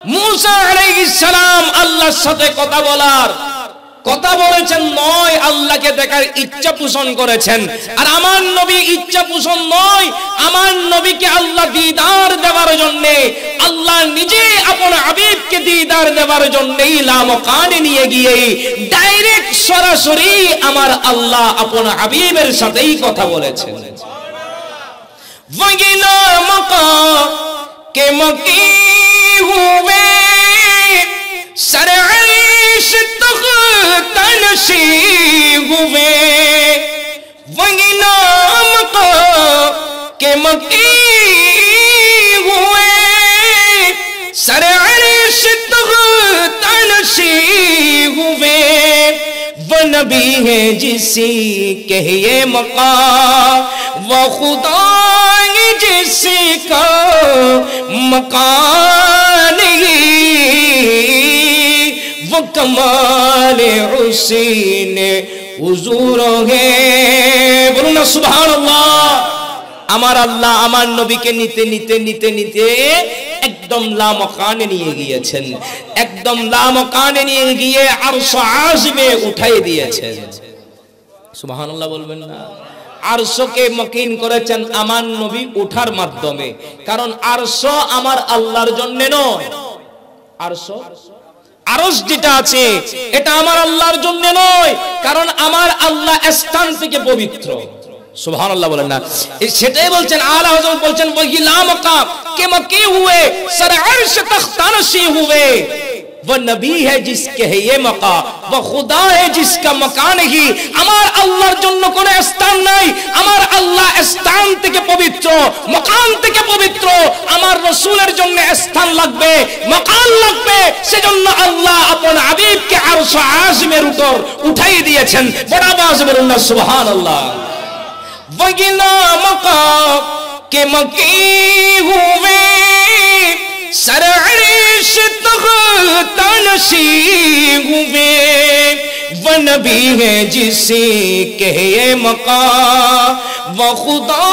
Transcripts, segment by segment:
মুসা আলাইহিস সালাম আল্লাহর সাথে কথা বলেছেন নয়, আল্লাহকে দেখার ইচ্ছা পোষণ করেছেন। আর আমার নবী ইচ্ছা পোষণ নয়, আমার নবীকে আল্লাহ দিদার দেওয়ার জন্য, আল্লাহ নিজে আপন হাবিবকে দিদার দেওয়ার জন্য লামকানে নিয়ে গিয়ে ডাইরেক্ট সরাসরি আমার আল্লাহ আপন হাবিবের সাথেই কথা বলেছেন। वगिला मका के मकी हुए सरअर्श तख्तनशी हुए, वगिला मका के मकी हुए सरअर्श तख्तनशी हुए, वो नबी है जिसी के ये मकाम वो खुदा जिसका मकान ही वो कमाल हुसैन हुजूर है। बोलो ना सुभान अल्लाह। আমার আল্লাহ আমার নবীকে নিতে নিতে নিতে নিতে একদম লামকানে নিয়ে গিয়েছেন, একদম লামকানে নিয়ে গিয়ে আরশ আজিমে উঠাই দিয়েছেন। সুবহানাল্লাহ বলবেন না? আরশকে মকিন করেছেন আমার নবী ওঠার মাধ্যমে, কারণ আরশ আমার আল্লাহর জন্য নয়। আরশ যেটা আছে এটা আমার আল্লাহর জন্য নয়, কারণ আমার আল্লাহ স্থান থেকে পবিত্র। সুবহানাল্লাহ বলেন না? সেটাই বলছেন আলা হযরত বলছেন ওয়াহিলা মাকাম কে মকি হুয়ে সর আরশ তখতানশি হুয়ে, वो नबी है जिसके है ये मकाम वो खुदा है जिसका मकान ही। আমার আল্লাহর জন্য কোনো স্থান নাই, আমার আল্লাহ স্থান থেকে পবিত্র, মকাম থেকে পবিত্র। আমার রাসূলের জন্য স্থান লাগবে, মকাম লাগবে, সেজন্য আল্লাহ আপন হাবিবকে আরশ আজিমের উপর উঠাই দিয়েছেন। বড় আওয়াজে বলুন না সুবহানাল্লাহ। वगिला मकाम के मकी हुए सरअर्श तख्तनशी हुए, वो नबी है जिसे के ये मकाम वो खुदा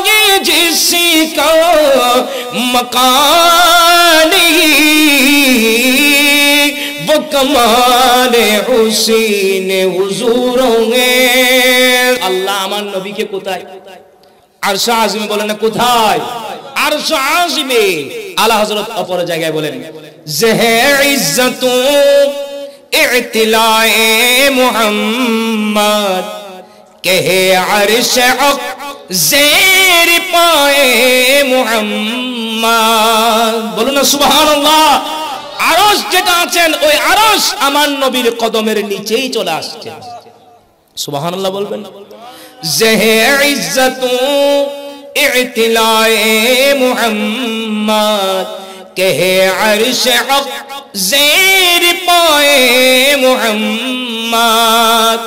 है जिसका मकान ही वो कमाल हुसैन हुजूर है। আল্লাহ আমার নবীকে কোথায়? আরশ আজিমে। বলেন না কোথায়? আরশ আজিমে। আলা হযরত অপর জায়গায় বলেন জহে ইজ্জতু ইতিলায়ে মুহাম্মদ কহে আরশ আক জের পায়ে মুহাম্মদ। বলুন না সুবহানাল্লাহ। আরশ যেটা আছেন ওই আরশ আমার নবীর কদমের নিচেই চলে আসছে। সুবহানাল্লাহ বলবেন। জহে ইজ্জতু ইতিলায়ে মুহাম্মদ কহে আরশ আক জের পায়ে মুহাম্মদ,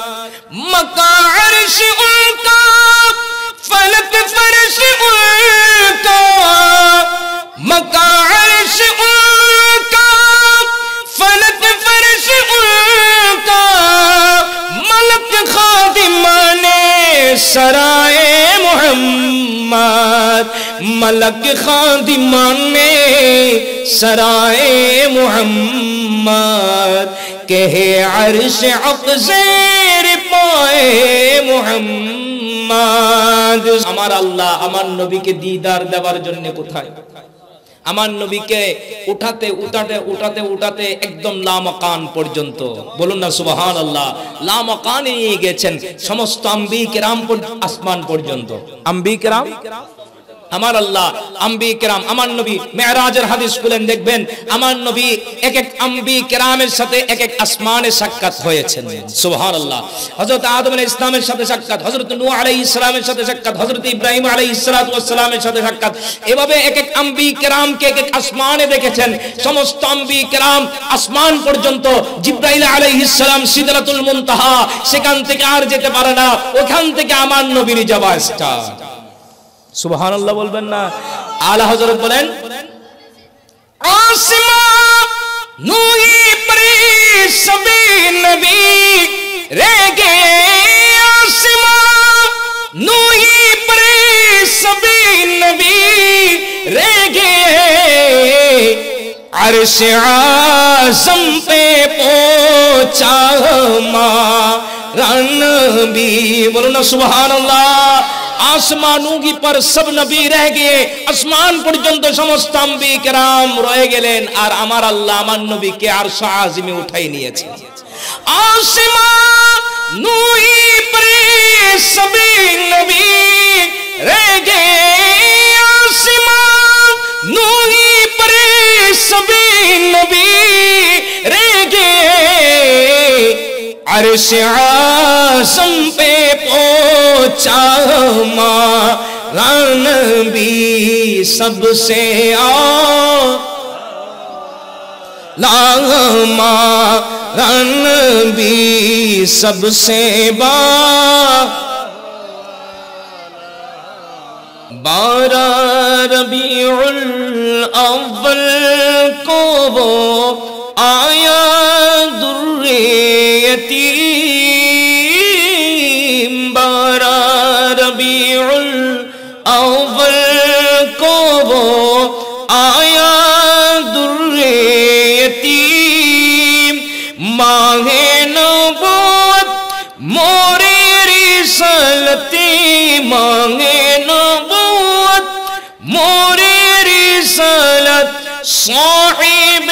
মকা আরশ উনকা ফলক ফরশ উনকা, মকা আরশ উনকা ফলক ফরশ উনকা, মলক খাদিমানে সরায়ে মুহাম্মদ, মলক খাদিমানে সরায়ে মুহাম্মদ কহে আরশ আক জের পায়ে মুহাম্মদ। আমার আল্লাহ আমার নবীকে দিদার দেওয়ার জন্য কোথায়? আমার নবীকে উঠাতে উঠাতে উঠাতে উঠাতে একদম লামকান পর্যন্ত। বলুন না সুবহানাল্লাহ। লামকানে নিয়ে গেছেন সমস্ত আম্বিয়া কিরাম আসমান পর্যন্ত। আম্বিয়া কিরাম আমার আল্লাহ, আম্বিয়া কিরাম আমার নবী মেরাজের হাদিস খুলেন দেখবেন আমার নবী এক এক আম্বিয়া কিরামের সাথে এক এক আসমানে সাক্ষাৎ হয়েছেন। সুবহানাল্লাহ। হযরত আদম আলাইহিস সালামের সাথে সাক্ষাৎ, হযরত নূহ আলাইহিস সালামের সাথে সাক্ষাৎ, হযরত ইব্রাহিম আলাইহিস সালাতু ওয়াস সালামের সাথে সাক্ষাৎ। এভাবে এক এক আম্বিয়া কিরামকে এক এক আসমানে দেখেছেন। সমস্ত আম্বিয়া কিরাম আসমান পর্যন্ত। জিবরাইল আলাইহিস সালাম সিদরাতুল মুনতাহা, সেখান থেকে আর যেতে পারে না, ওখান থেকে আমার নবীর যাওয়া স্টার্ট। সুবহানাল্লাহ বলবেন না? আলা হযরত বলেন আসমান নূহি পরে সবে নবী রে গে, আসমান নূহি পরে সবে নবী রে গে, عرش اعظم پہ پہنچا ہمارا نبی. بولو نا سبحان اللہ. আসমানু কি পর সব নবী রয়ে গিয়ে আসমান পর্যন্ত সমস্ত আম্বিয়া কেরাম রয়ে গেলেন আর আমার আল্লাহ আমার নবীকে আরশ আজিমে উঠাই নিয়েছেন. আসমানুই পরে সবে নবী রয়ে গিয়ে আসমানুই পরে সবে নবী রয়ে গিয়ে عرش اعظم پہ پہنچا ہمارا نبی سب سے اعلیٰ ہمارا نبی سب سے بارہ ربیع الاول کو وہ آیا یتیم. بارہ ربیع الاول کو وہ آیا در یتیم. ماہ نبوت مور رسالتی ماہ نبوت مور رسالت صاحب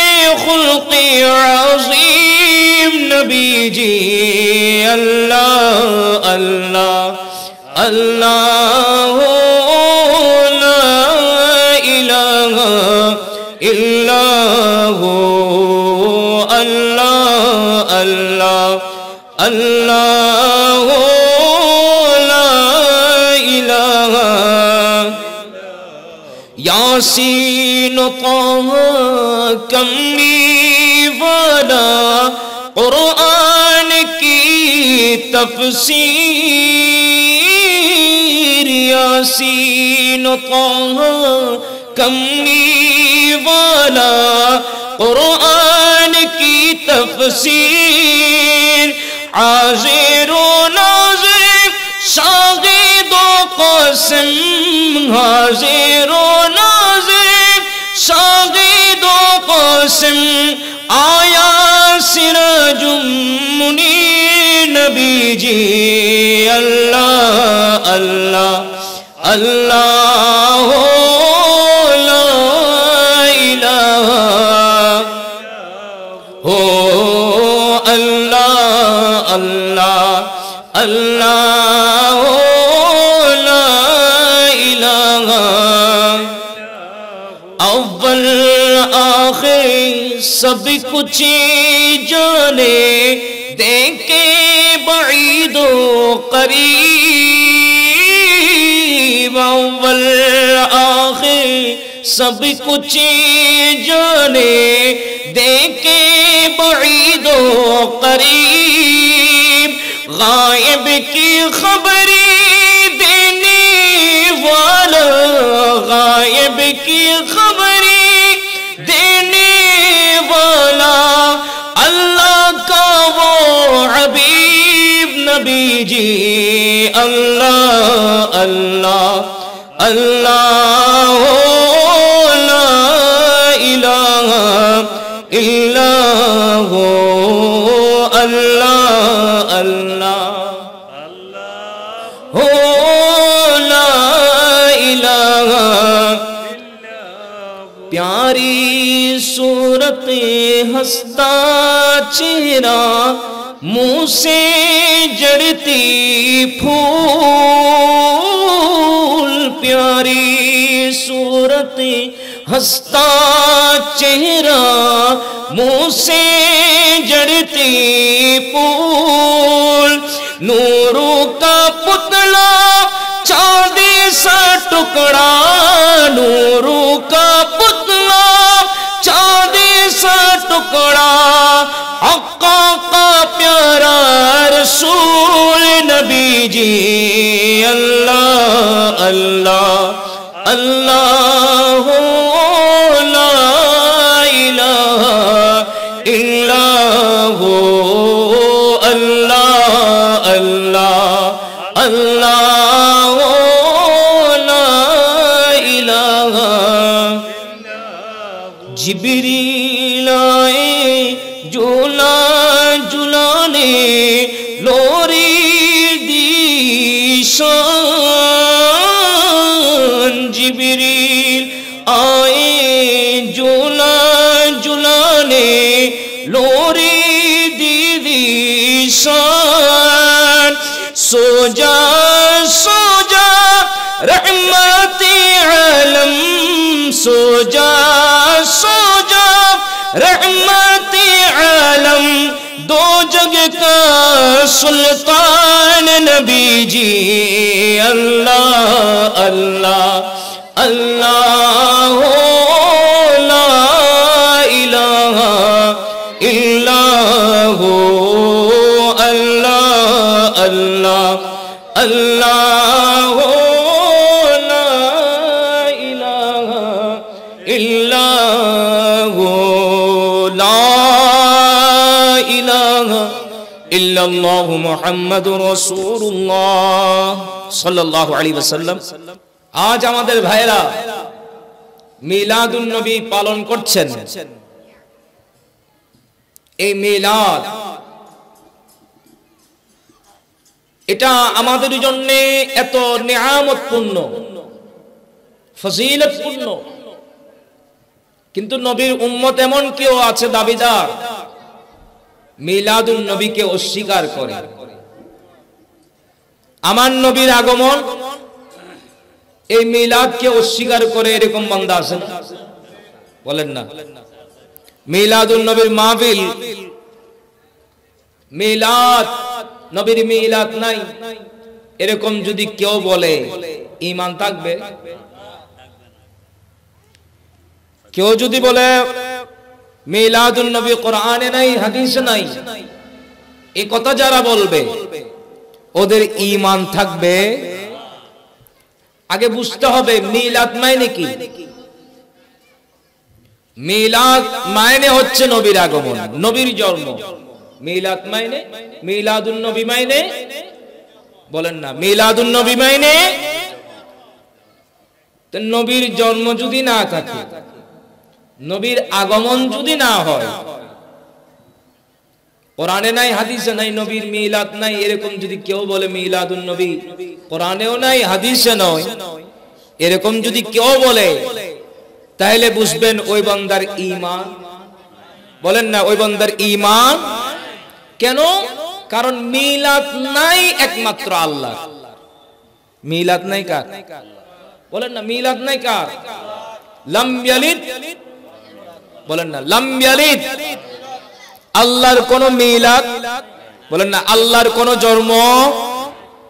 خلق عظیم نبی جی. اللہ اللہ اللہ لا الہ الا ہو. اللہ اللہ اللہ لا الہ. یاسین طہ کملی والا قرآن کی تفسیر. یاسین طہ کملی والا قرآن کی تفسیر. حاضر و ناظر شاہد و قاسم حاضر و ناظر شاہد و قاسم آیا سراج منیر نبی جی. اللہ اللہ اللہ لا الہ ہو. اللہ اللہ اللہ لا الہ. اول آخر سب کچھ جانے دیکھے بعید و قریب. اول آخر سب کچھ جانے دیکھے بعید و قریب. غائب کی خبری دینے والا غائب کی خبری دینے والا اللہ کا وہ حبیب نبی جی. اللہ اللہ اللہ لا الہ الا ہو. اللہ اللہ ہو لا الہ. پیاری صورت ہستا چہرہ منہ سے جڑتی پھول. پیاری صورت ہستا چہرہ منہ سے جڑتی پھول. نوروں کا پتلا چاند سا ٹکڑا نوروں کا پتلا چاند سا ٹکڑا. آقا کا پیارا رسول نبی جی. اللہ اللہ اللہ لا الہ الا ہو. اللہ اللہ اللہ لا الہ. جبریل জুলা জুলানে লোরি দিশান জিবরিল আয়ে জুলা জুলানে লোরি দিশান সোজা সোজা रहमते आलम सोजा सोजा रहमते आलम दो जग का सुल्तान नबी जी अल्लाह अल्लाह अल्लाह ला इलाहा इल्लाह अल्लाह अल्लाह अल्लाह ইল্লাল্লাহু মুহাম্মাদুর রাসূলুল্লাহ সাল্লাল্লাহু আলাইহি ওয়াসাল্লাম। আজ আমাদের ভাইরা মিলাদুন নবী পালন করছেন। এই মিলাদ এটা আমাদের জন্য এত নিয়ামতপূর্ণ ফজিলতপূর্ণ, কিন্তু নবীর উম্মত এমন কেউ আছে দাবিদার মিলাদুন নবীকে অস্বীকার করে। আমার নবীর আগমন এই মিলাদকে অস্বীকার করে, এরকম বান্দা আছে না? বলেন না। মিলাদুন নবীর মাহফিল, মিলাদ নবীর মিলাদ নাই, এরকম যদি কেউ বলে ঈমান থাকবে? কেউ যদি বলে মিলাদুন নবী কোরআনে নাই হাদিসে নাই, এই কথা যারা বলবে ওদের ঈমান থাকবে? আগে বুঝতে হবে মিলাদ মানে কি। মিলাদ মানে হচ্ছে নবীর আগমন, নবীর জন্ম। মিলাদ মানে, মিলাদুন নবী মানে, বলেন না, মিলাদুন নবী মানে তো নবীর জন্ম যদি না থাকে, নবীর আগমন যদি না হয়, কোরআনে নাই হাদিসে নাই নবীর মিলাদ নাই, এরকম যদি কেউ বলে মিলাদুন নবী কোরআনেও নাই হাদিসে নয়, এরকম যদি কেউ বলে, তাহলে বুঝবেন ওই বান্দার ঈমান। বলেন না, ওই বান্দার ঈমান। কেন? কারণ মিলাদ নাই একমাত্র আল্লাহ। মিলাদ নাই কার? বলেন না, মিলাদ নাই কার? লাম ইয়ালিদ, বলেন না, লাম ইয়ালিদ, আল্লাহর কোন মিলাদ, বলেন না, আল্লাহর কোন জন্ম,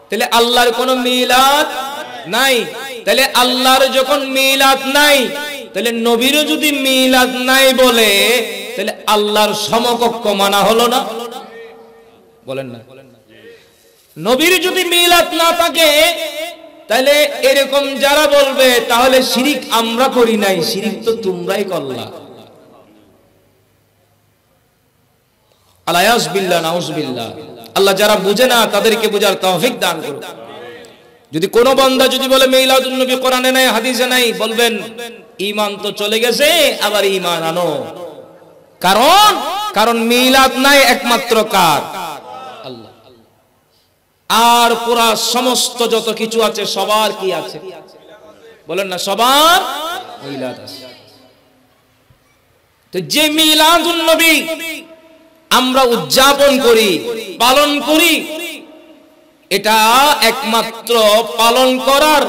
তাহলে আল্লাহর কোন মিলাদ নাই। তাহলে আল্লাহর যখন মিলাদ নাই, তাহলে নবীরও যদি মিলাদ নাই বলে, তাহলে আল্লাহর সমকক্ষ মানা হলো না? বলেন না। নবীর যদি মিলাদ না থাকে, তাহলে এরকম যারা বলবে তাহলে শিরিক আমরা করি নাই, শিরিক তো তোমরাই করলা। আলায়াস বিল্লাহ, নাউজ বিল্লাহ। আল্লাহ যারা বুঝে না তাদেরকে বোঝার তৌফিক দান করুন। যদি কোন বান্দা যদি বলে মিলাদুন নবী কোরআনে নাই হাদিসে নাই, বলবেন ঈমান তো চলে গেছে, আবার ঈমান আনো। কারণ মিলাদ নাই একমাত্র কার? আল্লাহ। আর পুরা সমস্ত যত কিছু আছে সবার কি আছে? বলেন না, সবার মিলাদ আছে। তো যে মিলাদুন নবী আমরা উদযাপন করি, পালন করি, এটা একমাত্র পালন করার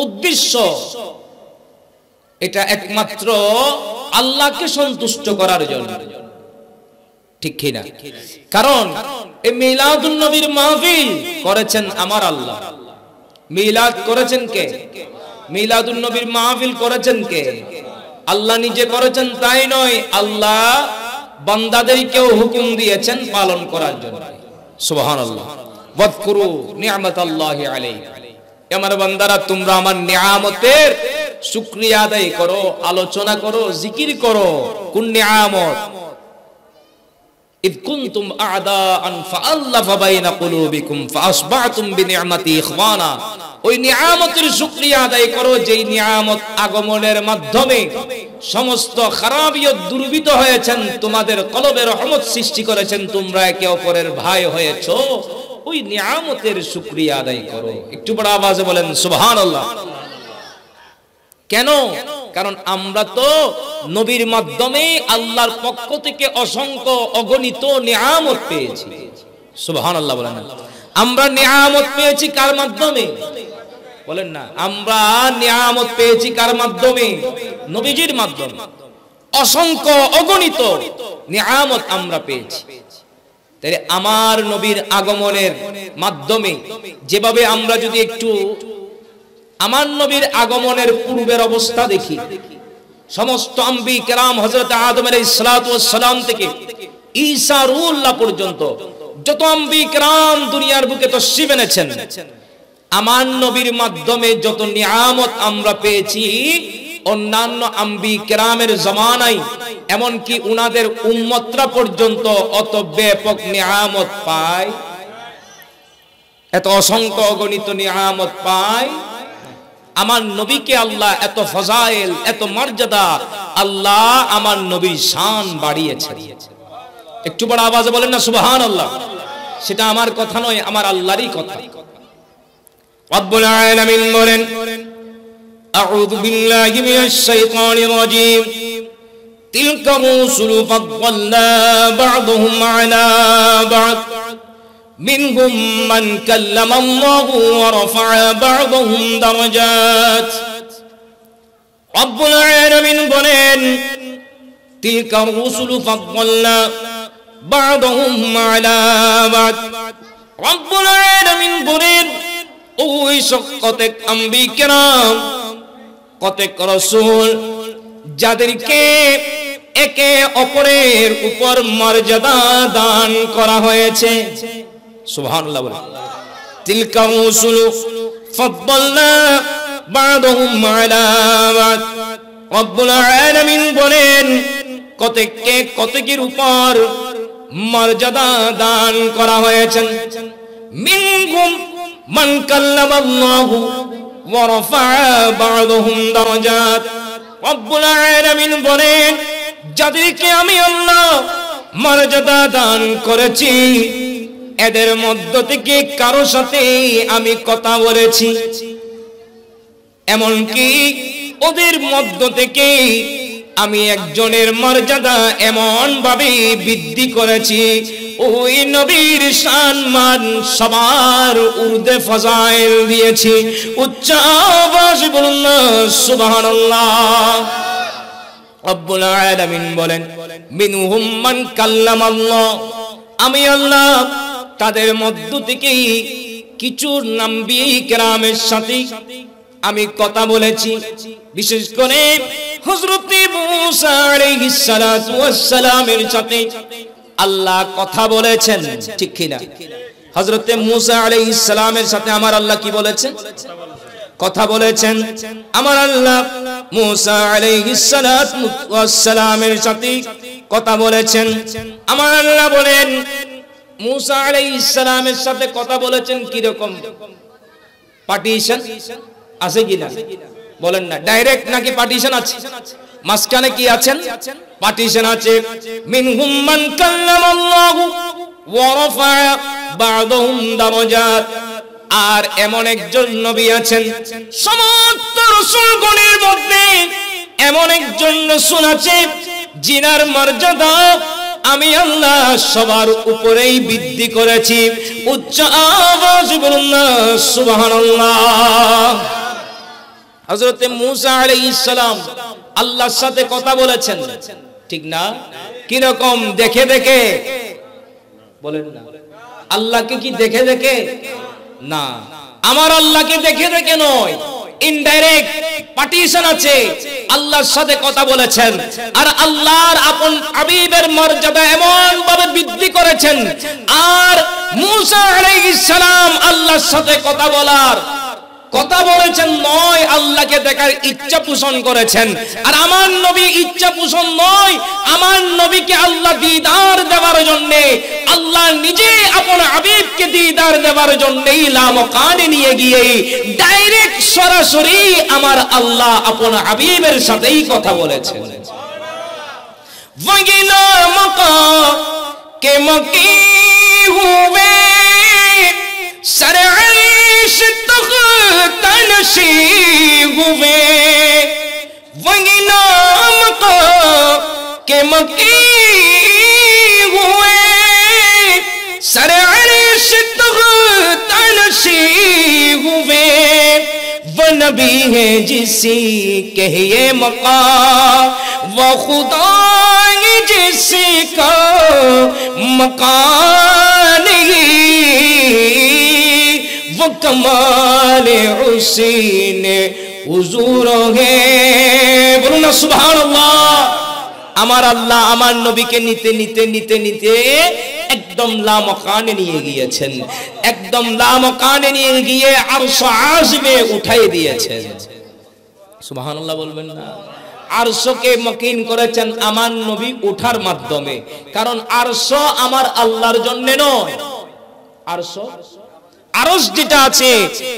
উদ্দেশ্য, এটা একমাত্র আল্লাহকে সন্তুষ্ট করার জন্য, ঠিক কি না? কারণ এই মিলাদুন নবীর মাহফিল করেছেন আমার আল্লাহ। মিলাদ করেছেন কে? মিলাদুন নবীর মাহফিল করেছেন কে? আল্লাহ নিজে করেছেন তাই নয়, আল্লাহ বান্দাদেরকেও হুকুম দিয়েছেন পালন করার জন্য। সুবহানাল্লাহ। ওয়াজকুরু নি'মাতাল্লাহি আলাইকুম, আমার বান্দারা তোমরা আমার নিয়ামতের শুকরিয়া আদায় করো, আলোচনা করো, জিকির করো। কোন নিয়ামত? ইদ কুনতুম আ'দাআন ফাআল্লাফা বাইনা কুলুবিকুম ফাআসবাহতুম বিনি'মাতি ইখওয়ানা। ওই নিয়ামতের শুকরিয়া আদায় করো যেই নিয়ামত আগমনের মাধ্যমে সমস্ত খারাপিয়ত দুর্বৃত হয়েছেন, তোমাদের কলবে রহমত সৃষ্টি করেছেন, তোমরা একে অপরের ভাই হয়েছো, ওই নিয়ামতের শুকরিয়া আদায় করো। একটু বড় আওয়াজে বলেন সুবহানাল্লাহ। কেন? কারণ আমরা তো নবীর মাধ্যমে আল্লাহর পক্ষ থেকে অসংখ্য অগণিত নিয়ামত পেয়েছি। সুবহানাল্লাহ বলেন না। আমরা নিয়ামত পেয়েছি কার মাধ্যমে? বলেন না। আমরা নিয়ামত পেয়েছি কার মাধ্যমে? নবীজির মাধ্যমে। অসংখ্য অগণিত নিয়ামত আমরা পেয়েছি। তাই আমার নবীর আগমনের মাধ্যমে যেভাবে আমরা যদি একটু আমার নবীর আগমনের পূর্বের অবস্থা দেখি, সমস্ত আম্বিয়া কেরাম হযরত আদম আলাইহিস সালাতু ওয়াস সালাম থেকে ঈসা রূহুল্লাহ পর্যন্ত যত আম্বিয়া কেরাম দুনিয়ার বুকে তাশরীফ এনেছেন, আমার নবীর মাধ্যমে যত নিয়ামত আমরা পেয়েছি, অন্যান্য আম্বিয়া কেরামের জামানায় এমনকি উনাদের উম্মতরা পর্যন্ত অত ব্যাপক নিয়ামত পায়, এত অসংখ্য অগণিত নিয়ামত পায়। আমার নবীকে আল্লাহ এত ফজাইল, এত মর্যাদা, আল্লাহ আমার নবীর শান বাড়িয়েছে। একটু বড় আওয়াজে বলেন না সুবহানাল্লাহ। সেটা আমার কথা নয়, আমার আল্লাহরই কথা। রব্বুল আলামিন বলেন, আউযু বিল্লাহি মিনাশ শাইতানির রাজীম, তিলকা রুসুলু ফাদ্দালনা বা'দুহুম আলা বা'দ মিনহুম মান কাল্লামা আল্লাহু ওয়া রাফা'a বা'দুহুম দারাজাত। রব্বুল আলামিন বলেন, তিলকা রুসুলু ফাদ্দালনা বা'দুহুম আলা বা'দ। রব্বুল আলামিন বলেন, ওই কতেক আম্বিয়া কেরাম, কতেক রাসূল যাদেরকে একে অপরের উপর মর্যাদা দান করা হয়েছে। সুবহানাল্লাহ বলেন। তিলকা রুসুলু ফাদ্দালনা বা'দুহুম আলা বা'দ। রব্বুল আলামিন বলেন, কতেককে কতেকের উপর মর্যাদা দান করা হয়েছে। মিনহুম মান কাল্লামা আল্লাহু ওয়া রাফা'a বা'দুহুম দারাজাত। রব্বুল আলামিন বলেন, যাদেরকে আমি আল্লাহ মর্যাদা দান করেছি, এদের মধ্য থেকে কারো সাথে আমি কথা বলেছি, এমনকি ওদের মধ্য থেকে আমি একজনের মর্যাদা এমন ভাবে বৃদ্ধি করেছি, ওই নবীর সম্মান সবার ঊর্ধ্বে ফজাইল দিয়েছি। উচ্চ আওয়াজে বলুন না সুবহানাল্লাহ। রব্বুল আলামিন বলেন, মিনহুম মান কাল্লামা আল্লাহ, আমি আল্লাহ তাদের মধ্য থেকে কিছু আম্বিয়া কেরামের সাথে আমি কথা বলেছি। বিশেষ করে হযরত মুসা আলাইহিস সালাতু ওয়াস সালামের সাথে আল্লাহ কথা বলেছেন, ঠিক কি না? হযরত মুসা আলাইহিস সালামের সাথে আমার আল্লাহ কি বলেছেন? কথা বলেছেন। আমার আল্লাহ মুসা আলাইহিস সালাতু ওয়াস সালামের সাথে কথা বলেছেন। আমার আল্লাহ বলেন, মুসা আলাইহিস সালামের সাথে কথা বলেছেন কি রকম? পার্টিশন আছে কিনা বলেন না। ডাইরেক্ট নাকি পার্টিশন আছে? মাঝখানে কি আছেন? পার্টিশন আছে। মিনহুম মান কাল্লামা আল্লাহু ওয়া রাফা'a বা'দুহুম দারাজাত। আর এমন একজন নবী আছেন, সমস্ত রাসূলগণের মধ্যে এমন একজন রাসূল আছে যিনার মর্যাদা আমি আল্লাহ সবার উপরেই বৃদ্ধি করেছি। উচ্চ আওয়াজে বলুন না সুবহানাল্লাহ। হযরত মুসা আলাইহিস সালাম আল্লাহর সাথে কথা বলেছেন, ঠিক না? কি রকম? দেখে দেখে বলেন না। আল্লাহকে কি দেখে দেখে? না, আমার আল্লাহকে দেখে দেখে নয়, ইনডাইরেক্ট পার্টিশন আছে। আল্লাহর সাথে কথা বলেছেন, আর আল্লাহর আপন হাবিবের মর্যাদা এমন ভাবে বৃদ্ধি করেছেন। আর মুসা আলাইহিস সালাম আল্লাহর সাথে কথা বলার কথা বলেছেন নয়, আল্লাহকে দেখার ইচ্ছা পোষণ করেছেন। আর আমার নবী ইচ্ছা পোষণ নয়, আমার নবীকে আল্লাহ দিদার দেওয়ার জন্য, আল্লাহ নিজে আপন হাবিবকে দিদার দেওয়ার জন্যই লামকানে নিয়ে গিয়ে ডাইরেক্ট সরাসরি আমার আল্লাহ আপন হাবিবের সাথেই কথা বলেছেন। वगिला मका के मकी हुए सरअर्श तख्त नशी हुए, वगिला मका के मकी हुए सरअर्श तख्त नशी हुए, वो नबी है जिसी के ये मकाम, वो खुदा जिसका मकान वो कमाल हुसैन हुजूर है। बोलুন না সুবহানাল্লাহ। আমার আল্লাহ আমার নবীকে নিতে নিতে নিতে নিতে একদম লামকানে নিয়ে গিয়েছেন, একদম লামকানে নিয়ে গিয়ে আরশ আযমে উঠাই দিয়েছেন। সুবহানাল্লাহ বলবেন না? আরশকে মকিন করেছেন আমার নবী ওঠার মাধ্যমে, কারণ আরশ আমার আল্লাহর জন্য নয়। আরশ যেটা আছে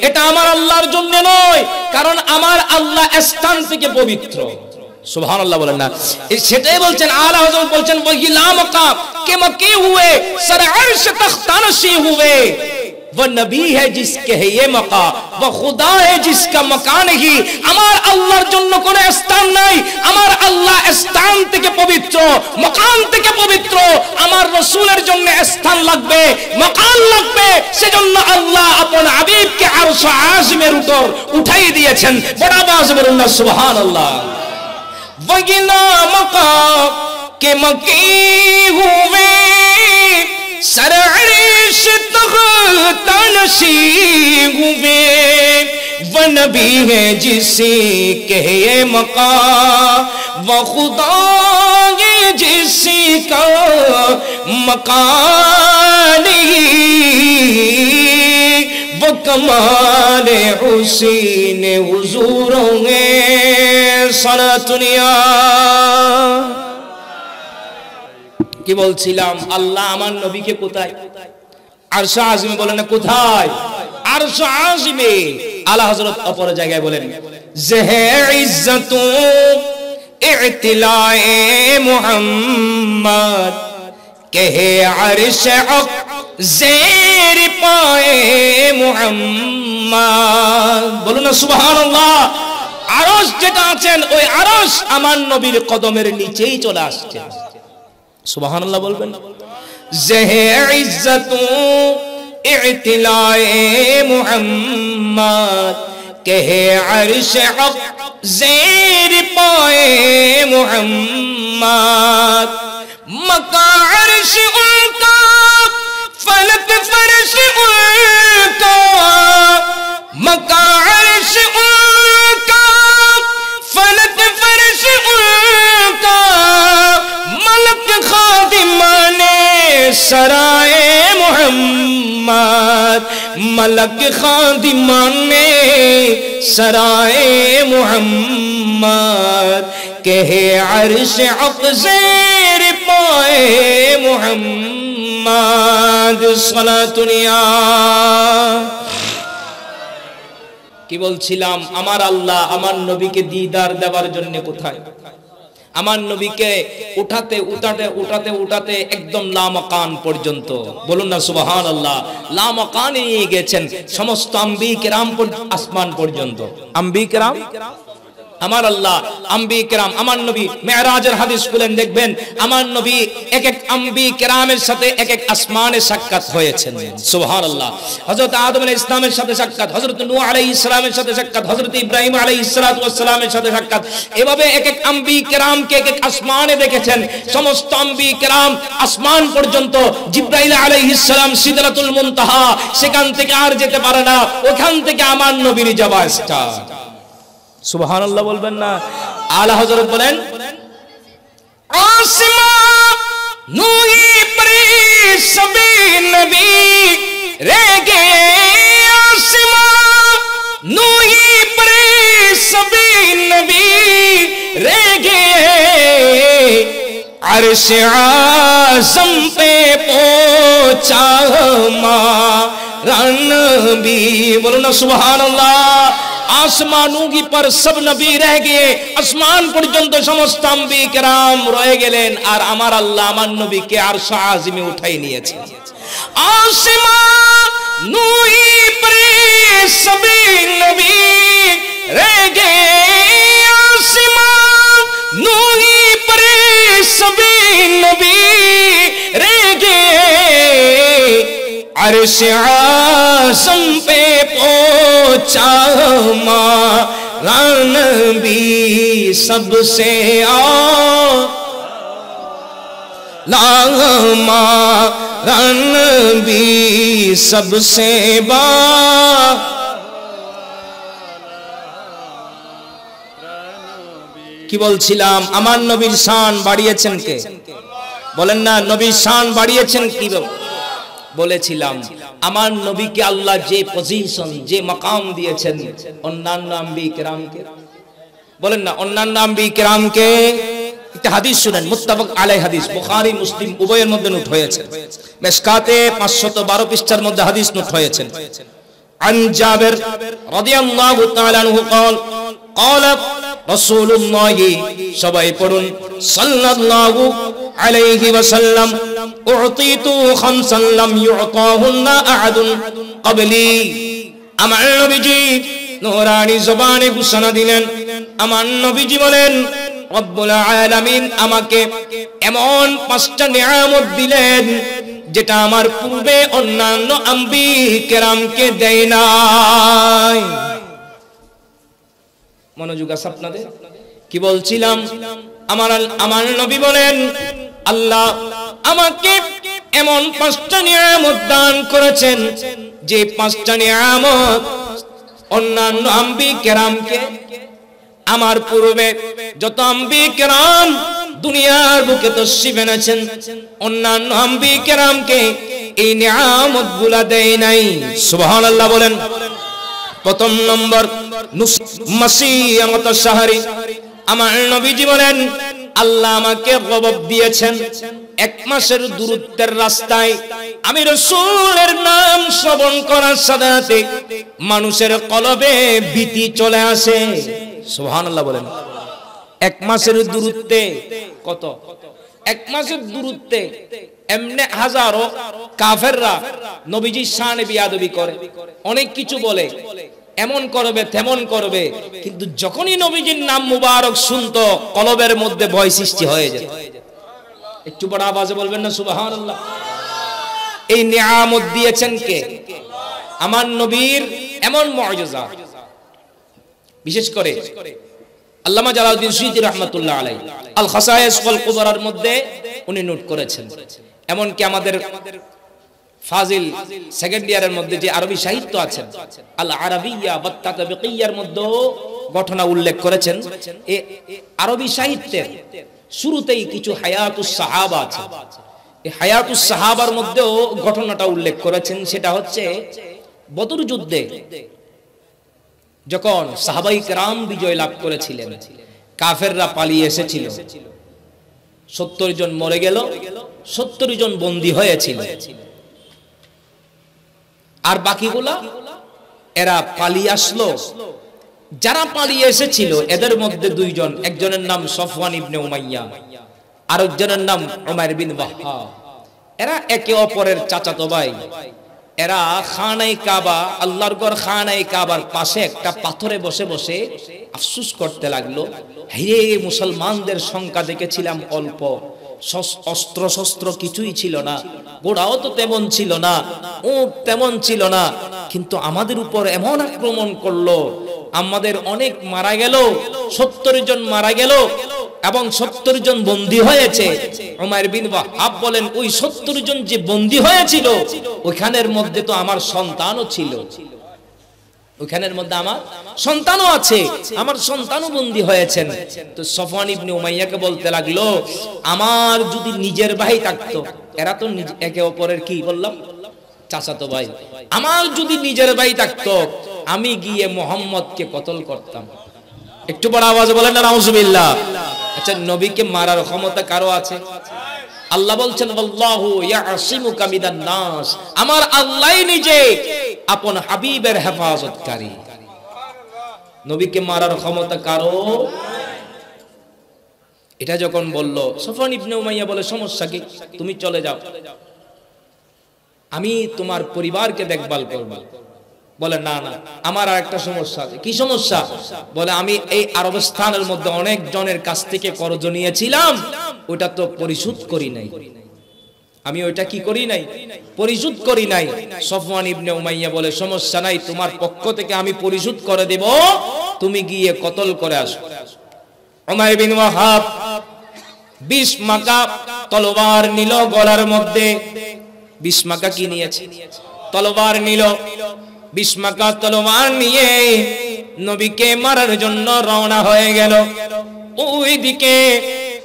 এটা আমার আল্লাহর জন্য নয়, কারণ আমার আল্লাহ স্থান থেকে পবিত্র। সুবহানাল্লাহ বলেন না? সেটাই বলছেন আলা হযরত বলছেন ওহি লা মাকাম কে মকি হুয়ে সর আরশ তখতানশি হুয়ে, वो नबी है जिसके है ये मका, वो खुदा है जिसका मकान ही। আমার আল্লাহর জন্য কোন স্থান নাই, আমার আল্লাহ স্থান থেকে পবিত্র, মকান থেকে পবিত্র। আমার রাসূলের জন্য স্থান লাগবে, মকান লাগবে, সেজন্য আল্লাহ আপন হাবিবকে আরশ আযমের উপর উঠাই দিয়েছেন। বড় আওয়াজ বলুন না সুবহানাল্লাহ। वगिला मका के मकी हुए सरअर्श तख्तानशी हुए, वो नबी है जिसे कहे ये मकाम, वो खुदा है जिसका मकान वो कमाल हुसैन हुजूर है सलातुनिया। কি বলছিলাম? আল্লাহ আমার নবীকে কোথায়? আরশ আযমে। বলেন না কোথায়? আরশ আযমে। আলা হযরত অপর জায়গায় বলেন জহে ইজ্জতু ইতিলায়ে মুহাম্মদ কহে আরশ আক জের পায়ে মুহাম্মদ। বলুন না সুবহানাল্লাহ। আরশ যেটা আছেন ওই আরশ আমার নবীর কদমের নিচেই চলে আসছে। সুবহানাল্লাহ বলবেন। জহে ইজ্জতু ইতিলায়ে মুহাম্মদ কহে আরশ আক জের পায়ে মুহাম্মদ, মকা আরশ উনকা ফলক ফরশ উনকা, মকা আরশ উনকা ফলক ফরশ উনকা, मलक खादिमाने सराए मुहम्मद, मलक खादिमाने सराए मुहम्मद कहे अर्श अफ़ज़ेर पाए मुहम्मद सलातुनिया। কি বলছিলাম? আমার আল্লাহ আমার নবীকে দিদার দেওয়ার জন্য কোথায়? আমার নবীকে উঠাতে উঠাতে উঠাতে উঠাতে একদম লামকান পর্যন্ত। বলুন না সুবহানাল্লাহ। লামকানে নিয়ে গেছেন সমস্ত আম্বিয়া কিরাম আসমান পর্যন্ত। আম্বিয়া কিরাম আমার আল্লাহ, আম্বিয়া কিরাম আমার নবী মেরাজের হাদিস খুলেন দেখবেন আমার নবী এক এক আম্বিয়া কিরামের সাথে এক এক আসমানে সাক্ষাৎ হয়েছেন। সুবহানাল্লাহ। হযরত আদম আলাইহিস সালামের সাথে সাক্ষাৎ, হযরত নূহ আলাইহিস সালামের সাথে সাক্ষাৎ, হযরত ইব্রাহিম আলাইহিস সালাতু ওয়াস সালামের সাথে সাক্ষাৎ। এভাবে এক এক আম্বিয়া কিরামকে এক এক আসমানে দেখেছেন। সমস্ত আম্বিয়া কিরাম আসমান পর্যন্ত। জিবরাইল আলাইহিস সালাম সিদরাতুল মুনতাহা, সেখান থেকে আর যেতে পারে না, ওখান থেকে আমার নবীর যাওয়া স্টার্ট। সুবহানাল্লাহ বলবেন না? আলা হযরত বলেন আসমান নূহি পরে সবে নবী রে গে, আসমান अर्श आज़म पे पहुंचा हमारा नबी। बोलो ना सुभान अल्लाह। आसमानों की पर सब नबी रह गए, आसमान पर्यंत समस्त अंबिया किराम रह गेलेन, और आमार अल्लाह आमार नबी के अर्श आज़िमे उठाई निয়েছে। आसमानों पर सभी नबी रह गए, आसमानों पर सभी नबी रह गए, अर्श आज़म पे पहुंचा हमारा नबी सबसे आला, हमारा नबी सबसे কি বলছিলাম? আমার নবীর শান বাড়িয়েছেন কে? বলেন না, নবীর শান বাড়িয়েছেন কি? বলেছিলাম আমার নবীকে আল্লাহ যে পজিশন, যে মাকাম দিয়েছেন অন্যান্য আম্বিয়া কিরামকে, বলেন না অন্যান্য আম্বিয়া কিরামকে। একটা হাদিস শুনেন, মুত্তাফাক আলাইহি হাদিস, বুখারী মুসলিম উভয়ের মধ্যে নোট হয়েছে। মিশকাতে 512 পৃষ্ঠার মধ্যে হাদিস নোট হয়েছে। আন জাবির রাদিয়াল্লাহু তাআলা আনহু قال قال রাসূলুল্লাহ, সবাই পড়ুন, সাল্লাল্লাহু আলাইহি ওয়াসাল্লাম, উতিতু খামসান লাম ইউতাহুন্না আহাদুন ক্বাবলি। আমার নবীজি নূরানী জবানে ঘোষণা দিলেন, আমার নবীজি বলেন রব্বুল আলামিন আমাকে এমন 5টা নিয়ামত দিলেন যেটা আমার পূর্বে অন্যান্য আম্বিয়া কিরামকে দেয় নাই। মনোযোগ আছে আপনাদের? কি বলছিলাম? আমার নবী বলেন আল্লাহ আমাকে এমন 5টা নিয়ামত দান করেছেন যে 5টা নিয়ামত অন্যান্য আম্বিয়া কিরামকে, আমার পূর্বে যত আম্বিয়া কিরাম দুনিয়ার বুকে তশরিফ এনেছেন, অন্যান্য আম্বিয়া কিরামকে এই নিয়ামতগুলো দেয় নাই। সুবহানাল্লাহ বলেন। প্রথম নম্বর মাসিয়ামত শাহরি, আমার নবীজি বলেন আল্লাহ আমাকে গজব দিয়েছেন 1 মাসের দূরত্বের রাস্তায় আমি রাসূলের নাম শ্রবণ করার সাথে সাথে মানুষের কলবে ভীতি চলে আসে। সুবহানাল্লাহ বলেন। 1 মাসের দূরত্বে কত? 1 মাসের দূরত্বে এমনে হাজারো কাফেররা নবীজির শানে বিয়াদবি করে, অনেক কিছু বলে, এমন করবে তেমন করবে, কিন্তু যখনই নবীজির নাম মুবারক শুনতো কলবের মধ্যে ভয় সৃষ্টি হয়ে যেত। একটু বড় আওয়াজে বলবেন না সুবহানাল্লাহ। এই নিয়ামত দিয়েছেন কে? আমার নবীর এমন মুআজিজা। বিশেষ করে আল্লামা জালালউদ্দিন সুয়ুতী রাহমাতুল্লাহ আলাইহি আল খাসায়েস ওয়াল কুবরার মধ্যে উনি নোট করেছেন। এমন কি আমাদের ফাজিল সেকেন্ড ইয়ারের মধ্যে যে আরবি সাহিত্য আছে আল আরাবিয়া ওয়াত তাতাবিকিয়ার মধ্যে ঘটনা উল্লেখ করেছেন। এই আরবি সাহিত্যের শুরুতেই কিছু হায়াতুস সাহাবা আছে, এই হায়াতুস সাহাবার মধ্যেও ঘটনাটা উল্লেখ করেছেন। সেটা হচ্ছে বদর যুদ্ধে যখন সাহাবাই কেরাম বিজয় লাভ করেছিলেন, কাফেররা পালিয়ে এসেছিল, 70 জন মরে গেল, 70 জন বন্দী হয়েছিল, আর বাকিগুলা এরা পালিয়ে আসলো। যারা পালিয়ে এসেছিল এদের মধ্যে 2 জন, একজনের নাম সফওয়ান ইবনে উমাইয়া, আরেকজনের নাম উমাইর বিন ওয়াহ্হাব। এরা একে অপরের চাচাতো ভাই। এরা খানায়ে কাবা, আল্লাহর ঘর খানায়ে কাবার পাশে একটা পাথরে বসে বসে আফসোস করতে লাগলো, হে মুসলমানদের সংখ্যা দেখেছিলাম অল্প, অস্ত্র শস্ত্র কিছুই ছিল না, ঘোড়াও তো তেমন ছিল না, উট তেমন ছিল না, কিন্তু আমাদের উপর এমন আক্রমণ করলো, আমাদের অনেক মারা গেল, 70 জন মারা গেল এবং 70 জন বন্দী হয়েছে। উমাইর বিন ওয়াহ্হাব বলেন ওই 70 জন যে বন্দী হয়েছিল ওইখানের মধ্যে তো আমার সন্তানও ছিল, ওইখানের মধ্যে আমার সন্তানও আছে, আমার সন্তানও বন্দী হয়েছেন। তো সফওয়ান ইবনে উমাইয়াকে বলতে লাগলো, আমার যদি নিজের ভাই থাকতো, এরা তো একে অপরের কি বললাম চাচাতো ভাই, আমার যদি নিজের ভাই থাকতো আমি গিয়ে মুহাম্মদকে কতল করতাম। একটু বড় আওয়াজে বলেন না নাউজুবিল্লাহ। আচ্ছা, নবীকে মারার ক্ষমতা কারো আছে? আল্লাহ বলছেন আল্লাহু ইয়াসিমুকা মিনান নাস, আমার আল্লাহই নিজে আপন হাবিবের হেফাজতকারী। নবীকে মারার ক্ষমতা কারো? এটা যখন বলল, সফওয়ান ইবনে উমাইয়া বলে সমস্যা কি, তুমি চলে যাও, আমি তোমার পরিবারকে দেখভাল করব। বলে না না, আমার আর একটা সমস্যা আছে। কি সমস্যা? বলে আমি এই আরবস্থানের মধ্যে অনেক জনের কাছ থেকে কর্জ নিয়েছিলাম, ওটা তো পরিশোধ করি নাই। আমি ওইটা কি করি নাই? পরিশোধ করি নাই। সফওয়ান ইবনে উমাইয়া বলে সমস্যা নাই, তোমার পক্ষ থেকে আমি পরিশোধ করে দেব, তুমি গিয়ে কতল করে আসো। উমাইর বিন ওয়াহাব 20 মাকা তলোয়ার নিল গলার মধ্যে। 20 মাকা কি নিয়েছে? তলোয়ার নিল। 20 মাকা তলোয়ার নিয়ে নবীকে মারার জন্য রওনা হয়ে গেল। ওইদিকে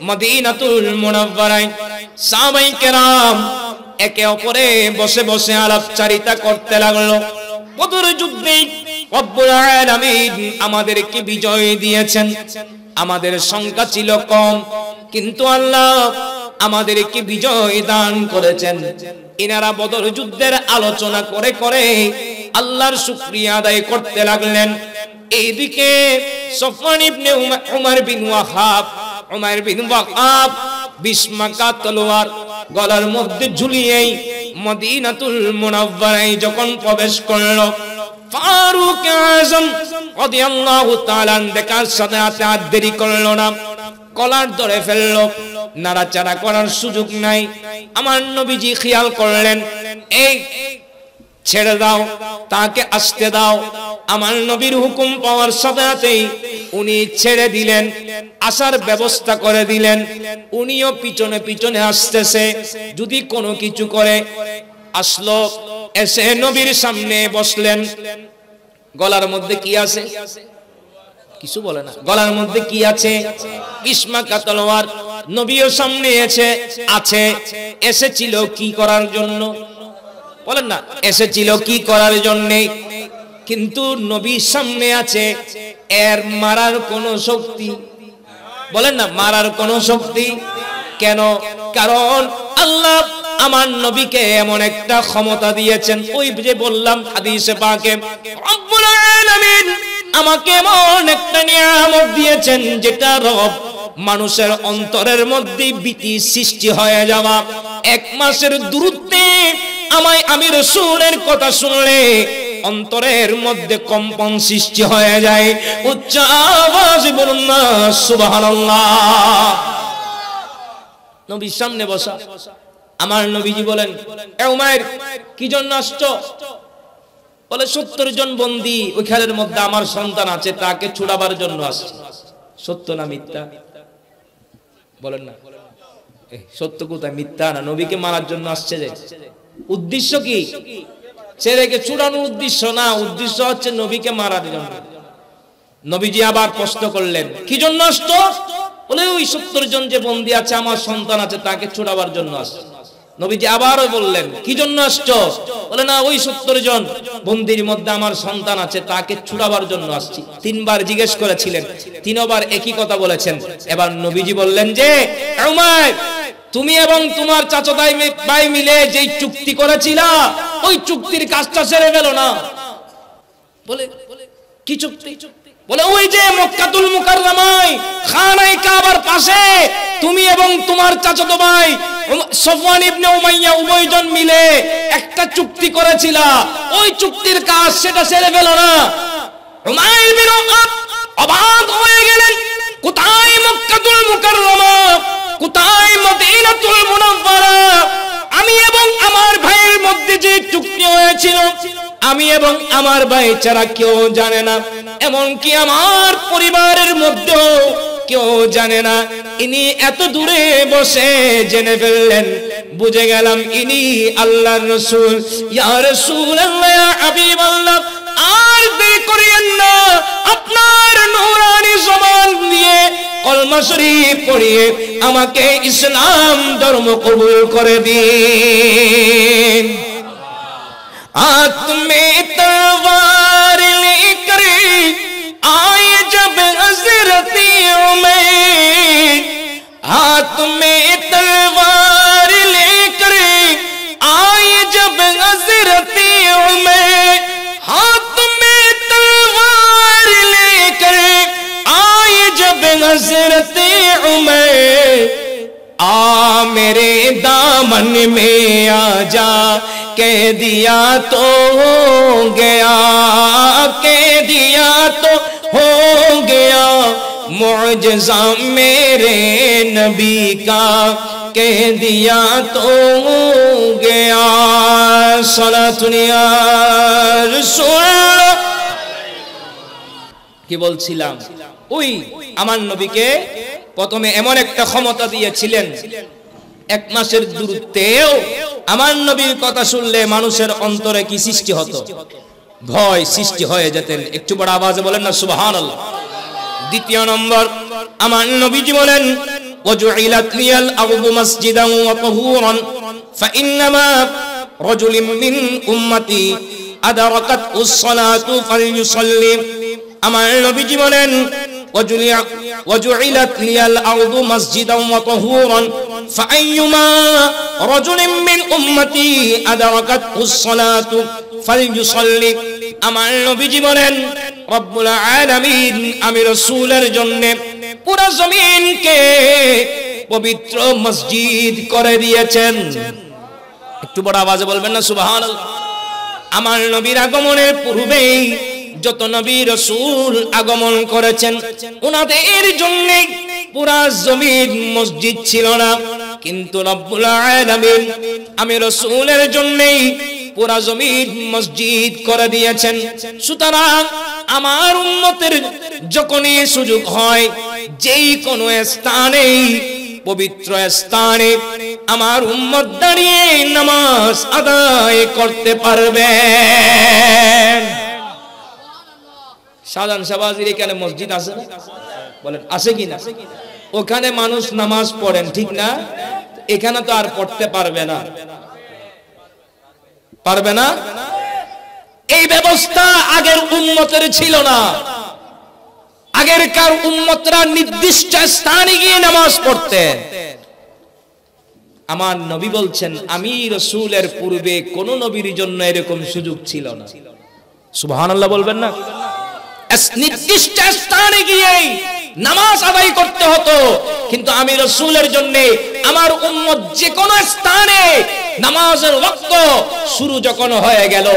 মদিনাতুল মুনাওয়ারায় সাহাবায়ে কেরাম একে অপরে বসে বসে আলাপচারিতা করতে লাগলো। বদর যুদ্ধে রব্বুল আলামিন আমাদেরকে বিজয় দিয়েছেন। আমাদের সংখ্যা ছিল কম, কিন্তু আল্লাহ আমাদেরকে বিজয় দান করেছেন। ইনারা বদর যুদ্ধের আলোচনা করে করে আল্লাহর শুকরিয়া আদায় করতে লাগলেন। এইদিকে সফওয়ান ইবনে উমর বিন ওয়াহাব 20 মাকা তলোয়ার গলার মধ্যে ঝুলিয়ে মদিনাতুল মুনাওয়ারায় যখন প্রবেশ করল, ফারুক আযম রাদিয়াল্লাহু তাআলা দেখার সাথে আর দেরি করল না, কলার ধরে ফেলল। নাড়াচাড়া করার সুযোগ নাই। আমার নবীজি খেয়াল করলেন, এই ছেড়ে দাও, তাকে আসতে দাও। আমার নবীর হুকুম পাওয়ার সাথে উনি ছেড়ে দিলেন, আসার ব্যবস্থা করে দিলেন। উনিও পিছনে পিছনে আসতেছে, যদি কোনো কিছু করে। আসলো, এসে নবীর সামনে বসলেন। গলার মধ্যে কি আছে? কিছু বলে না। গলার মধ্যে কি আছে? 20 মাকা তলোয়ার। নবীও সামনে আছে। এসেছিল কি করার জন্য? বলেন না, এসেছিল কি করার জন্য? কিন্তু নবীর সামনে আছে, এর মারার কোনো শক্তি, বলেন না, মারার কোনো শক্তি কেন? কারণ আল্লাহ আমার নবীকে এমন একটা ক্ষমতা দিয়েছেন। ওই যে বললাম হাদিসে পাকে, রব্বুল আলামিন আমাকে এমন একটা নিয়ামত দিয়েছেন, যেটা রব মানুষের অন্তরের মধ্যে ভীতি সৃষ্টি হয়ে যাওয়া। 1 মাসের দূরত্বে আমি রাসূলের কথা শুনলে অন্তরের মধ্যে কম্পন সৃষ্টি হয়ে যায়। উচ্চ আওয়াজে বলুন না সুবহানাল্লাহ। নবীর সামনে বসা। আমার নবীজি বলেন, এ উমাইর, কি জন্য আসছো? বলে 70 জন বন্দী ওইখানের মধ্যে আমার সন্তান আছে, তাকে ছুড়াবার জন্য আসছে। সত্য না মিথ্যা? বলেন না, সত্য কোথায়, মিথ্যা না? নবীকে মারার জন্য আসছে। যে উদ্দেশ্য কি? ছেলেকে ছুড়ানোর উদ্দেশ্য না, উদ্দেশ্য হচ্ছে নবীকে মারার জন্য। নবীজি আবার প্রশ্ন করলেন, কি জন্য আসছো? বলে ওই 70 জন যে বন্দী আছে, আমার সন্তান আছে, তাকে ছুড়াবার জন্য আসছে। নবীজি আবারও বললেন, কি জন্য আসছো? বলে না, ওই 70 জন বন্দীর মধ্যে আমার সন্তান আছে, তাকে ছুড়াবার জন্য আসছি। 3 বার জিজ্ঞেস করেছিলেন, 3 বার একই কথা বলেছেন। এবার নবীজি বললেন যে, উমাইর, তুমি এবং তোমার চাচা ভাই মিলে যে চুক্তি করেছিলা, ওই চুক্তির কাজটা সেরে ফেলো না। বলে কি চুক্তি? বলে ওই যে মক্কাতুল মুকাররমায় খানায়ে কাবার পাশে তুমি এবং তোমার চাচাতো ভাই সফওয়ান ইবনে উমাইয়া উভয়জন মিলে একটা চুক্তি করেছিলা, ওই চুক্তির কাজ সেটা সেরে ফেলো না। উমাইর বিন ওয়াহাব অবাক হয়ে গেলেন, কোথায় মক্কাতুল মুকাররমা, কোথায় মদিনাতুল মুনাওয়ারা? আমি এবং আমার ভাইয়ের মধ্যে যে চুক্তি হয়েছিল, আমি এবং আমার ভাই ছাড়া কেউ জানে না, এমনকি আমার পরিবারের মধ্যেও কেউ জানে না। ইনি এত দূরে বসে জেনে ফেললেন, বুঝে গেলাম ইনি আল্লাহর রাসূল। ইয়া রাসূলুল্লাহ, ইয়া হাবিবাল্লাহ, আর দেরি করিয়েন না, আপনার নূরানি জবান দিয়ে কলমা শরীফ পড়িয়ে আমাকে ইসলাম ধর্ম কবুল করে দিন। हाथ में तलवार लेकर आए जब हज़रत उमर, दामन में आजा, कह दिया तो हो गया, कह दिया तो हो गया, मुअजिज़ा मेरे नबी का कह दिया तो हो गया। सलातुन या रसूल। কি বলছিলাম, ওই আমার নবীকে প্রথমে এমন একটা ক্ষমতা দিয়েছিলেন, এক মাসের দূরত্বেও আমার নবীর কথা শুনলে মানুষের অন্তরে কি সৃষ্টি হতো? ভয় সৃষ্টি হয়ে যেতেন। একটু বড় আওয়াজে বলেন না সুবহানাল্লাহ। দ্বিতীয় নম্বর, আমার নবীজি বলেন ওয়াজুইলাত লিয়াল আরদু মাসজিদান ওয়া তাহুরান ফাইন্নামা রাজুলিন মিন উম্মতি আদরাকাতুস সালাতু ফালইউসাল্লি। আমার নবীজি বলেন ওয়াজুইলাত লিয়াল আরদু মাসজিদান ওয়া তাহুরান ফাআইয়ুমা রাজুলিন মিন উম্মতি আদরাকাতুস সালাতু ফালইউসাল্লি। আমার নবীজি বলেন রব্বুল আলামিন আমি রাসূলের জন্য পুরো জমিনকে পবিত্র মসজিদ করে দিয়েছেন। একটু বড় আওয়াজে বলবেন না সুবহানাল্লাহ। আমার নবীর আগমনের পূর্বেই যত নবী রাসূল আগমন করেছেন ওনাদের জন্য পুরা জমিন মসজিদ ছিল না, কিন্তু রব্বুল আলামিন আমি রাসূলের জন্যই পুরা জমিন মসজিদ করে দিয়েছেন। সুতরাং আমার উম্মতের যখনই সুযোগ হয় যেই কোনো স্থানে, পবিত্র স্থানে আমার উম্মত দাঁড়িয়ে নামাজ আদায় করতে পারবে। শাহজাহান শাহবাজির এখানে মসজিদ আছে না? বলেন আছে কিনা? ওখানে মানুষ নামাজ পড়েন, ঠিক না? এখানে তো আর পড়তে পারবে না, পারবে না। এই ব্যবস্থা আগের উম্মতের ছিল না। আগেরকার উম্মতরা নির্দিষ্ট স্থানে গিয়ে নামাজ পড়তেন। আমার নবী বলছেন আমি রাসূলের পূর্বে কোন নবীর জন্য এরকম সুযোগ ছিল না। সুবহানাল্লাহ বলবেন না? নির্দিষ্ট স্থানে গিয়ে নামাজ আদায় করতে হতো, কিন্তু আমি রাসূলের জন্য আমার উম্মত যে কোনো স্থানে নামাজের ওয়াক্ত শুরু যখন হয়ে গেল,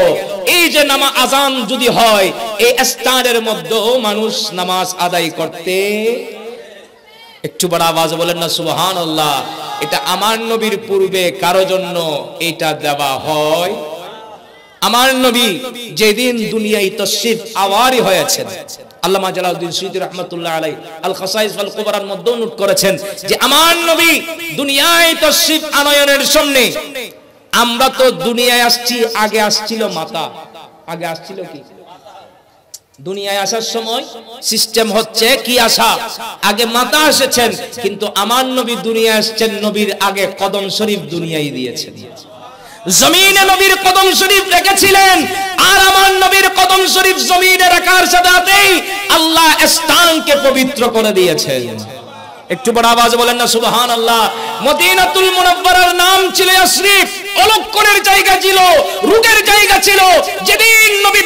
এই যে নামাজ আযান যদি হয় এই স্থানের মধ্যেও মানুষ নামাজ আদায় করতে। একটু বড় আওয়াজে বলেন না সুবহানাল্লাহ। এটা আমার নবীর পূর্বে কারো জন্য এটা দেওয়া হয়। আমার নবী যেদিন দুনিয়ায় তাশরীফ আওয়ারি হয়েছেন, আল্লামা জালালউদ্দিন সুয়ুতী রাহমাতুল্লাহ আলাইহি আল খাসাইস ওয়াল কুবরার মধ্যে নোট করেছেন যে আমার নবী দুনিয়ায় তাশরীফ আনয়নের সামনে, আমরা তো দুনিয়ায় আসছি, আগে আসছিল মাতা। আগে আসছিল কি? দুনিয়ায় আসার সময় সিস্টেম হচ্ছে কি আসা, আগে মাতা এসেছেন, কিন্তু আমার নবী দুনিয়ায় আসছেন নবীর আগে কদম শরীফ দুনিয়ায় দিয়েছেন। জমিনে নবীর কদম শরীফ রেখেছিলেন, আর আমার নবীর কদম শরীফ জমিনে রাখার সাথেই আল্লাহ স্থানকে পবিত্র করে দিয়েছেন। একটু বড় আওয়াজে বলেন না সুবহানাল্লাহ। মদিনাতুল মুনাওয়ারার নাম ছিল ইয়াসরিব, অলক্ষণের জায়গা ছিল, রূপের জায়গা ছিল। যেদিন নবী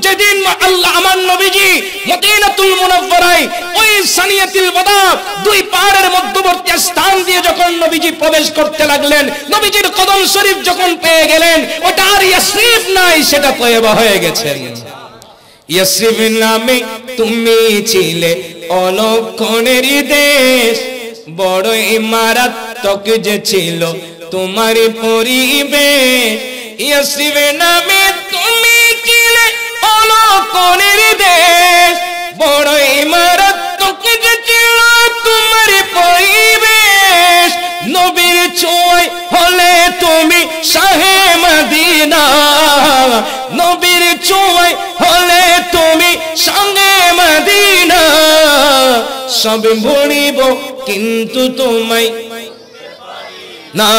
যেদিন আল্লাহ আমার নবীজি মদিনাতুল মুনাওয়ারায় ওই সানিয়াতুল ওয়াদা দুই পাহাড়ের মধ্যবর্তী স্থান দিয়ে যখন নবীজি প্রবেশ করতে লাগলেন, নবীজির কদম শরীফ যখন পেয়ে গেলেন, ওটা আর ইয়াসরিব নাই, সেটা তয়বা হয়ে গেছে। ইয়াসরিব নামে তুমি ছিলে অলক্ষণের দেশ, বড় ইমারাত্মক যে ছিল তোমার পরিবেশ। ইয়াসরিব নামে তুমি ছিলে অলক্ষণের দেশ, বড় ইমারাত্মক যে ছিল তোমার পরিবেশ। নবীর ছোঁয়ায় হলে তুমি শাহে মদিনা, নবীর ছোঁয়ায় হলে তুমি শাহে মদিনা। সব ভুলিব কিন্তু তোমায় না,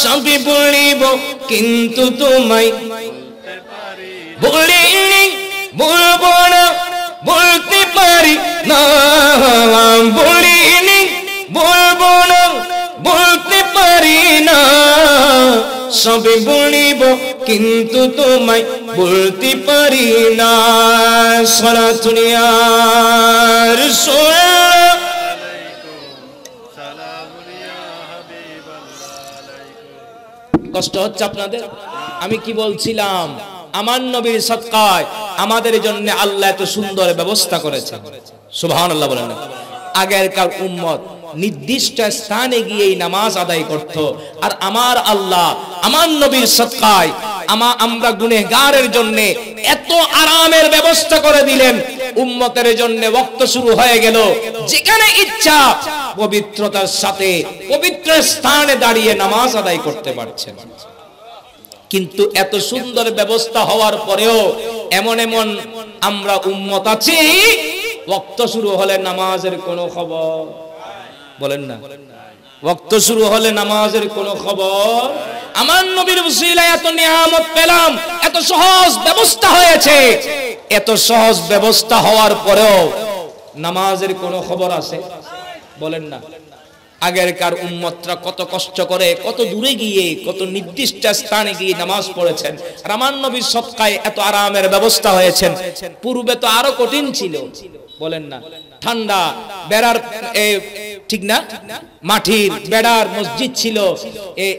সব ভুলিব কিন্তু তোমায় ভুলিনি, ভুলবো না, বলতে পারি না। ভুলিনি, ভুলবো না, বলতে পারি না। সব ভুলিব কিন্তু তোমায় বলতে পারি না। সালাতুন ইয়া রাসূল। কষ্ট হচ্ছে আপনাদের? আমি কি বলছিলাম, আমার নবীর সদকায় আমাদের জন্য আল্লাহ এত সুন্দর ব্যবস্থা করেছেন। সুবহানাল্লাহ বলেন না? আগেরকার উম্মত নির্দিষ্ট স্থানে গিয়ে নামাজ আদায় করত, আর আমার আল্লাহ আমার নবীর সদকায় আমরা গুনাহগারের জন্য এত আরামের ব্যবস্থা করে দিলেন। উম্মতের জন্য ওয়াক্ত শুরু হয়ে গেল, যেখানে ইচ্ছা পবিত্রতার সাথে পবিত্র স্থানে দাঁড়িয়ে নামাজ আদায় করতে পারছেন। কিন্তু এত সুন্দর ব্যবস্থা হওয়ার পরেও এমন এমন আমরা উম্মত আছি, ওয়াক্ত শুরু হলে নামাজের কোনো খবর, বলেন না, ওয়াক্ত শুরু হলে নামাজের কোনো খবর। আমার নবীর উসিলায় এত নিয়ামত পেলাম, এত সহজ ব্যবস্থা হয়েছে, এত সহজ ব্যবস্থা হওয়ার পরেও নামাজের কোনো খবর আছে? বলেন না। আগেরকার উম্মতরা কত কষ্ট করে, কত দূরে গিয়ে, কত নির্দিষ্ট স্থানে গিয়ে নামাজ পড়েছেন, আর আমার নবীর সদকায় এত আরামের ব্যবস্থা হয়েছে। পূর্বে তো আরো কঠিন ছিল, বলেন না, ঠান্ডা বেড়ার ঠিক না, মাটির বেড়ার মসজিদ ছিল,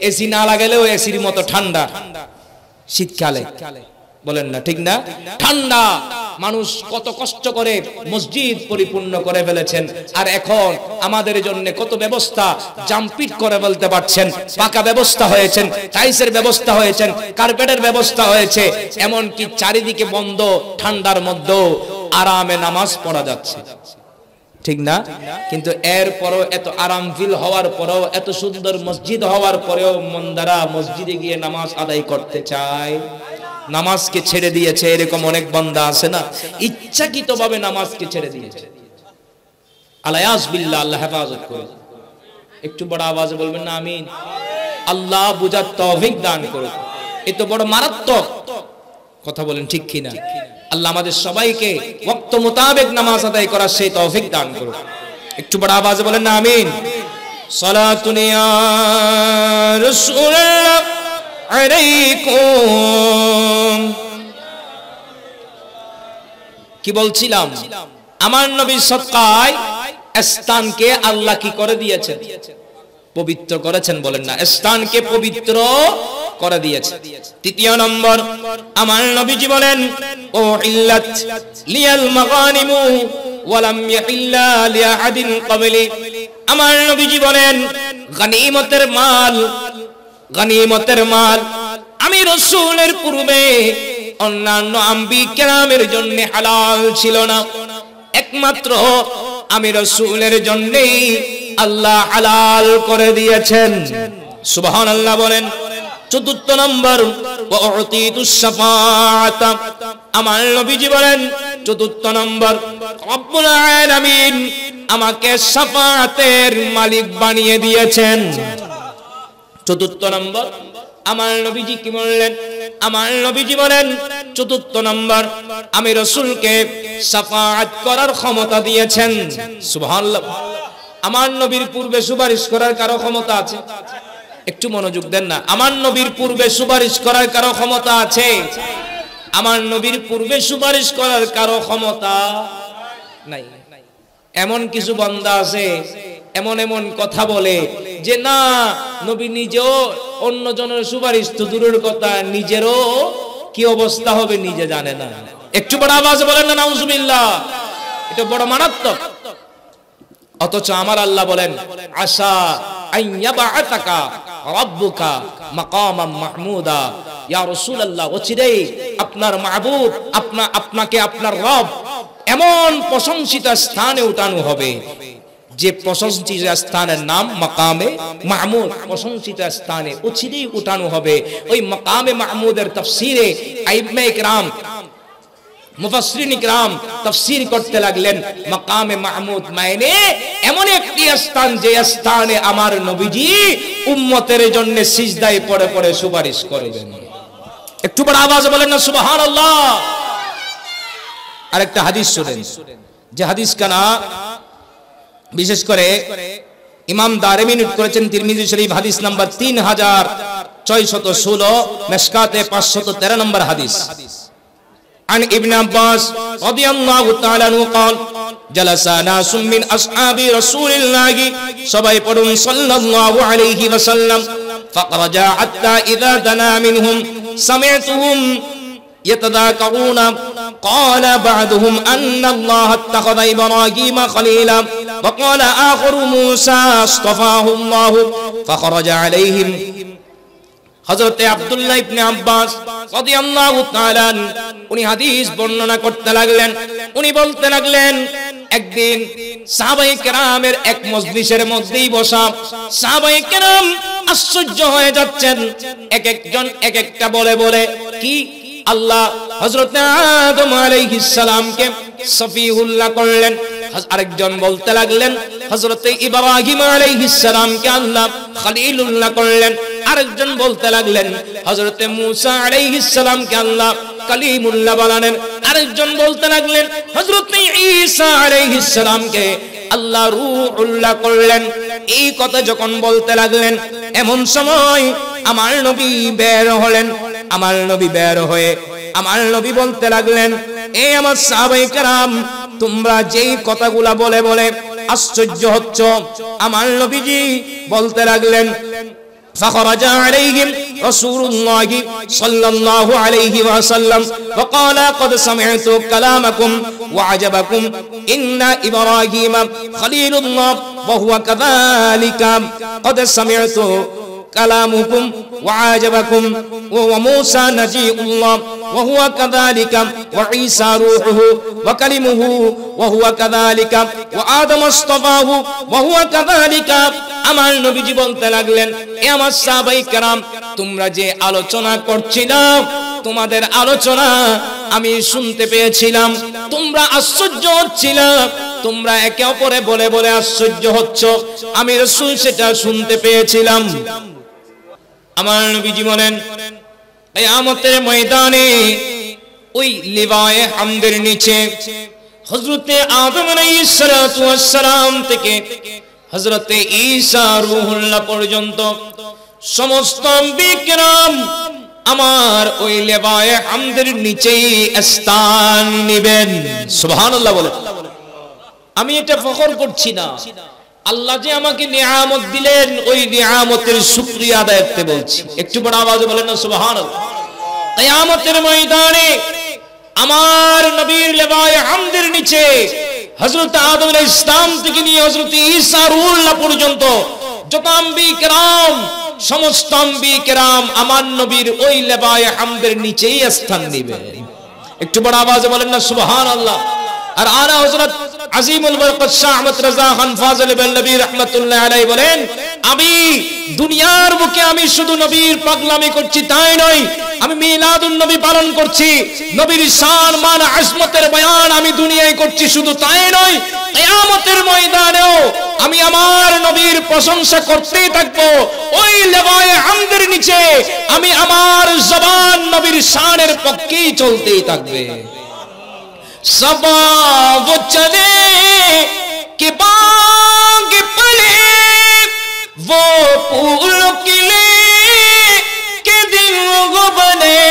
এসি না লাগালেও এসির মতো ঠান্ডা শীতকালে, বলেন না, ঠিক না, ঠান্ডা। মানুষ কত কষ্ট করে মসজিদ পরিপূর্ণ করে ফেলেছেন, আর এখন আমাদের জন্য কত ব্যবস্থা, জাম্পিট করে বলতে পারছেন, পাকা ব্যবস্থা হয়েছে, টাইলসের ব্যবস্থা হয়েছে, কার্পেটের ব্যবস্থা হয়েছে, এমনকি চারিদিকে বন্ধ, ঠান্ডার মধ্যেও আরামে নামাজ পড়া যাচ্ছে, ঠিক না? কিন্তু এরপরও এত আরাম ফিল হওয়ার পরেও, এত সুন্দর মসজিদ হওয়ার পরেও মন্দারা মসজিদে গিয়ে নামাজ আদায় করতে চায়, নামাজকে ছেড়ে দিয়েছে। এরকম অনেক বান্দা আছে না, ইচ্ছাকৃতভাবে নামাজকে ছেড়ে দিয়েছে। আলায়াস বিল্লাহ, আল্লাহ হেফাজত করে। একটু বড় আওয়াজে বলবেন না আমিন? আল্লাহ বুঝার তৌফিক দান করুন। এ তো বড় মারাত্মক কথা, বলেন ঠিক কি না? আল্লাহ আমাদের সবাইকে ওয়াক্ত মোতাবেক নামাজ আদায় করার সেই তৌফিক দান করুন। একটু বড় আওয়াজে বলেন না আমিন? সালাতুন ইয়া রাসূলুল্লাহ আলাইকুম। কি বলছিলাম? আমার নবীর সদকায় স্থানকে আল্লাহ কি করে দিয়েছেন? পবিত্র করেছেন, বলেন না, স্থানকে পবিত্র করে দিয়েছে। তৃতীয় নম্বর, আমার নবীজি বলেন, ও ইল্লাত লিয়াল মাগানিমু ওয়া লাম ইয়াহিল্লা লিআহাদিন ক্বাবলি। আমার নবীজি বলেন, গনিমতের মাল, গনিমতের মাল আমি রাসূলের পূর্বে অন্যান্য আম্বিয়া কেরামের জন্য হালাল ছিল না, একমাত্র আমি রাসূলের জন্যই আল্লাহ হালাল করে দিয়েছেন। সুবহানাল্লাহ বলেন। চতুর্থ নম্বর, ওয়াউতিতুস শাফাআত। আমার নবীজি বলেন, চতুর্থ নম্বর, রব্বুল আলামিন আমাকে শাফাআতের মালিক বানিয়ে দিয়েছেন। চতুর্থ নম্বর, আমার নবীজি কি বললেন? আমার নবীজি বলেন, চতুর্থ নম্বর, আমি রাসূলকে শাফাআত করার ক্ষমতা দিয়েছেন। সুবহানাল্লাহ। আমার নবীর পূর্বে সুপারিশ করার কারো ক্ষমতা আছে? একটু মনোযোগ দেন না। আমার নবীর পূর্বে সুপারিশ করার কারো ক্ষমতা আছে? আমার নবীর পূর্বে সুপারিশ করার কারো ক্ষমতা নাই। এমন কিছু বান্দা আছে, এমন এমন কথা বলে যে না, নবী নিজেও অন্য জনের সুপারিশ তো দূরের কথা, নিজেরও কি অবস্থা হবে নিজে জানে না। একটু বড় আওয়াজে বলেন না নাউজুবিল্লাহ। এটা বড় মারাত্মক। অথচ আমার আল্লাহ বলেন, আশা আইয়াবাআতাকা রাব্বুকা মাকামান মাহমুদা। ইয়া রাসূলুল্লাহ, অচিরেই আপনার মাহবুব, আপনাকে আপনার রব এমন প্রশংসিত স্থানে উঠানো হবে, যে প্রশংসিত স্থানের নাম মাকামে মাহমুদ। প্রশংসিত স্থানে অচিরেই উঠানো হবে। ওই মাকামে মাহমুদের তাফসীরে আইম্মায়ে কিরাম, মুফাসসিরিন কিরাম তাফসীর করতে লাগলেন, মাকামে মাহমুদ মানে এমন একটি স্থান, যে স্থানে আমার নবীজি উম্মতের জন্য সিজদায় পড়ে পড়ে সুপারিশ করবেন। একটু বড় আওয়াজে বলেন না সুবহানাল্লাহ। আরেকটা হাদিস শুনেন, যে হাদিস কানা বিশেষ করে ইমাম দারিমি নোট করেছেন, তিরমিজি শরীফ হাদিস নাম্বার 3616, মিশকাতে 513 নম্বর হাদিস। عن ابن عباس رضي الله تعالى عنه قال جلس ناس من أصحاب رسول الله সবাই পড়ুন সাল্লাল্লাহু আলাইহি ওয়াসাল্লাম فخرج حتى إذا دنا منهم سمعتهم يتذاكرون قال بعضهم أن الله اتخذ إبراهيم خليلا وقال آخر موسى اصطفاه الله فخرج عليهم হযরত আব্দুল্লাহ ইবনে আব্বাস রাদিয়াল্লাহু তাআলা উনি হাদিস বর্ণনা করতে লাগলেন। উনি বলতে লাগলেন, একদিন সাহাবায়ে কেরামের এক মজলিসের মধ্যেই বসা সাহাবায়ে কেরাম আশ্চর্য হয়ে যাচ্ছেন। এক একজন এক একটা বলে বলে কি আল্লাহ হযরত আদম আলাইহিস সালামকে সফিউল্লাহ করলেন। আরেকজন বলতে লাগলেন হযরত ইব্রাহিম আলাইহিস সালামকে আল্লাহ খলিলুল্লাহ করলেন। আরেকজন বলতে লাগলেন হযরত মূসা আলাইহিস সালামকে আল্লাহ কালিমুল্লাহ বানালেন। আরেকজন বলতে লাগলেন হযরত ঈসা আলাইহিস সালামকে আল্লাহ রূহুল্লাহ করলেন। এই কথা যখন বলতে লাগলেন, এমন সময় আমার নবী বের হলেন। আমার নবী বের হয়ে আমার নবী বলতে লাগলেন, এ আমার সাহাবায়ে কেরাম, তোমরা যেই কথাগুলা বলে বলে আশ্চর্য হচ্ছ, আমার নবীজি বলতে লাগলেন فخرج عليهم رسول الله صلى الله عليه وسلم وقال قد سمعت كلامكم وعجبكم إن إبراهيم خليل الله وهو كذلك قد سمعت كلامكم وعجبكم وموسى نجي الله وهو كذلك وعيسى روحه وكلمه وهو كذلك وآدم اصطفاه وهو كذلك আমার নবীজি বলতে লাগলেন, এ আমার সাহাবায়ে কেরাম, তোমরা যে আলোচনা করছিলা, তোমাদের আলোচনা আমি শুনতে পেয়েছিলাম। তোমরা আশ্চর্য হচ্ছিলা, তোমরা একে অপরে বলে বলে আশ্চর্য হচ্ছ, আমি রাসূল সেটা শুনতে পেয়েছিলাম। আমার নবীজি বলেন, কিয়ামতের ময়দানে ওই লিওয়ায়ে হামদের নিচে হযরতে আদম আলাইহিস সালাতু ওয়াস সালাম থেকে হযরতে ঈসা রূহুল্লাহ পর্যন্ত সমস্ত বিকরাম আমার ওই লিওয়ায়ে হামদের নিচেই স্থান নেবেন। সুবহানাল্লাহ বলে। আমি এটা ফখর করছি না, আল্লাহ যে আমাকে নিয়ামত দিলেন ওই নিয়ামতের শুকরিয়া আদায় করতে বলছি। একটু বড় আওয়াজে বলেন না সুবহানাল্লাহ। কিয়ামতের ময়দানে আমার নবীর লিওয়ায়ে হামদের নিচে হযরত আদম আলাইহিস সালাম থেকে নিয়ে হযরত ঈসা রূহুল্লাহ পর্যন্ত যত আম্বিয়া কেরাম, সমস্ত আম্বিয়া কেরাম আমার নবীর ওই লিওয়ায়ে হামদের নিচেই স্থান নেবেন। একটু বড় আওয়াজে বলেন না সুবহানাল্লাহ। আর আলা হযরত আজিমুল বরকত শাহ আহমদ রাজা খান ফাজিল বিন নবী রাহমাতুল্লাহ আলাইহি বলেন, আমি দুনিয়ার বুকে আমি শুধু নবীর পাগলামি করছি তাই নয়, আমি মিলাদুন নবী পালন করছি, নবীর শান মান আজমতের বয়ান আমি দুনিয়ায় করছি শুধু তাই নয়, কিয়ামতের ময়দানেও আমি আমার নবীর প্রশংসা করতেই থাকবো। ওই লিওয়ায়ে হামদের নিচে আমি আমার জবান নবীর শানের পক্ষেই চলতেই থাকবে। सबा वो चले के बाग पले वो फूल खिले के दिल वो बने,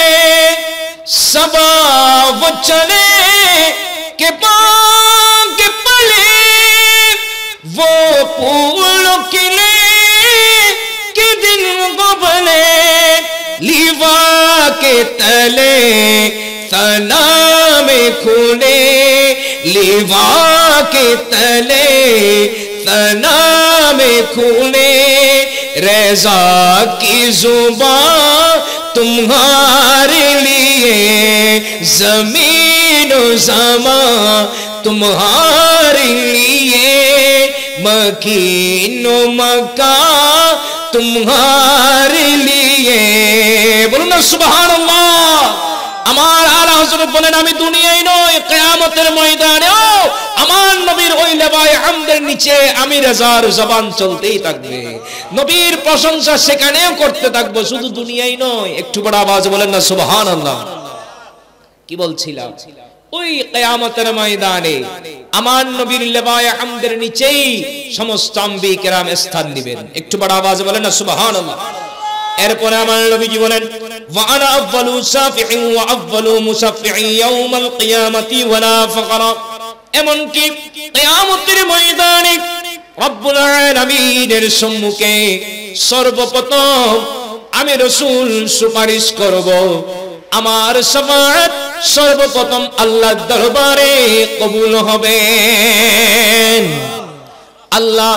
सबा वो चले के बाग पले वो फूल खिले के दिल वो बने, लीवा के तले तना में खूने लीवा के तले तना में खूने, रज़ा की जुबान तुम्हारे लिए ज़मीन ज़मान तुम्हारे लिए, मकीन मकान तुम्हारे लिए। बोलो ना सुबहानअल्लाह। আমার আলা হযরত বলেন, আমি দুনিয়ায় নয় কিয়ামতের ময়দানেও আমার নবীর ওই লিওয়ায়ে হামদের নিচে আমি রাজার জবান চলতেই থাকবে, নবীর প্রশংসা সেখানেও করতে থাকবো, শুধু দুনিয়ায় নয়। একটু বড় আওয়াজে বলেন না সুবহানাল্লাহ। কি বলছিলাম? ওই কিয়ামতের ময়দানে আমার নবীর লিওয়ায়ে হামদের নিচেই সমস্ত আম্বিয়া কেরাম স্থান নেবেন। একটু বড় আওয়াজে বলেন না সুবহানাল্লাহ। এরপরে আমার নবীজি বলেন, ওয়া আনা আউয়ালু শাফিঈন ওয়া আউয়ালু মুশাফফিঈন ইয়াউমাল কিয়ামাতি ওয়ালা ফাকরা। এমন কি কিয়ামতের ময়দানে রব্বুল আলামিনের সম্মুখে সর্বপ্রথম আমি রাসূল সুপারিশ করব, আমার শাফাআত সর্বপ্রথম আল্লাহর দরবারে কবুল হবে। আল্লাহ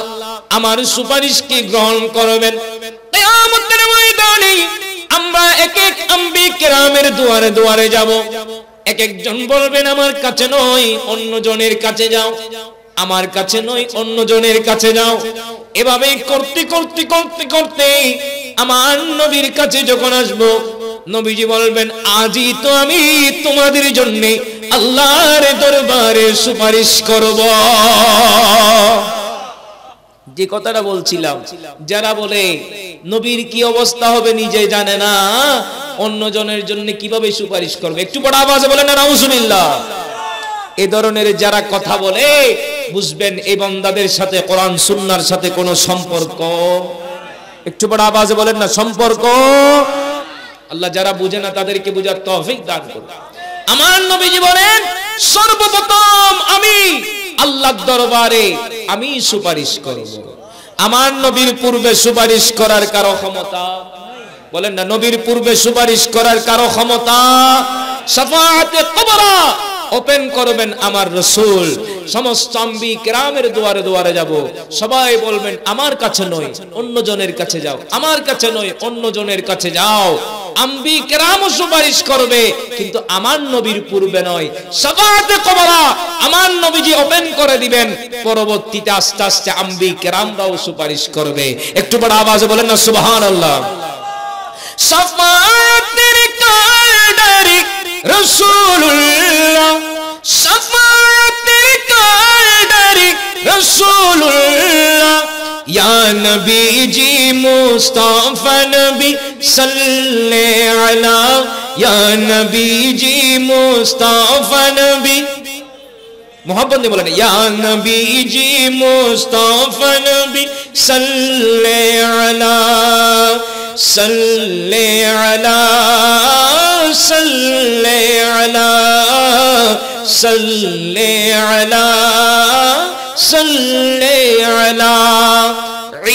আমার সুপারিশকে গ্রহণ করবেন। কিয়ামতের ময়দানে আমরা এক এক আম্বিয়া কেরামের দুয়ারে দুয়ারে যাব। এক একজন বলবেন আমার কাছে নয় অন্যজনের কাছে যাও, আমার কাছে নয় অন্যজনের কাছে যাও। এভাবে করতে করতে করতে করতে আমার নবীর কাছে যখন আসব, নবীজি বলবেন আজই তো আমি তোমাদের জন্য আল্লাহর দরবারে সুপারিশ করব। যে কথাটা বলছিলাম, যারা বলে নবীর কি অবস্থা হবে নিজে জানে না, অন্যজনের জন্য কিভাবে সুপারিশ করবে? একটু বড় আওয়াজে বলেন না নাউজুবিল্লাহ। এই ধরনের যারা কথা বলে বুঝবেন এই বান্দাদের সাথে কোরআন সুন্নাহর সাথে কোনো সম্পর্ক। একটু বড় আওয়াজে বলেন না সম্পর্ক। আল্লাহ যারা বুঝে না তাদেরকে বুঝার তৌফিক দান করুন। আমার নবীজি বলেন সর্বপ্রথম আমি আল্লাহর দরবারে আমি সুপারিশ করব। আমার নবীর পূর্বে সুপারিশ করার কারো ক্ষমতা? বলেন না, নবীর পূর্বে সুপারিশ করার কারো ক্ষমতা? শাফাআতে কুবরা ওপেন করবেন আমার রাসূল। সমস্ত আম্বিয়া কেরামের দুয়ারে দুয়ারে যাব, সবাই বলবেন আমার কাছে নয় অন্যজনের কাছে যাও, আমার কাছে নয় অন্যজনের কাছে যাও। আম্বিয়া কেরামও সুপারিশ করবে কিন্তু আমার নবীর পূর্বে নয়। শাফাআতে কুবরা আমার নবীজি ওপেন করে দিবেন, পরবর্তীতে আস্তে আস্তে আম্বিয়া কেরামরাও সুপারিশ করবে। একটু বড় আওয়াজে বলেন না সুবহানাল্লাহ। শাফাআতের কারদারি রাসূলুল্লাহ, শাফাআতের কারদারি রাসূলুল্লাহ, ইয়া নবীজি মুস্তাফা নবী সাল্লাল্লাহু আলা, ইয়া নবীজি মুস্তাফা নবী, মোহাম্মদ দিয়ে বলেন ইয়া নবীজি মুস্তাফা নবী সাল্লাল্লাহু আলা, সাল্লাল্লাহু আলা, সাল্লাল্লাহু আলা, সাল্লাল্লাহু আলা, সাল্লাল্লাহু আলা।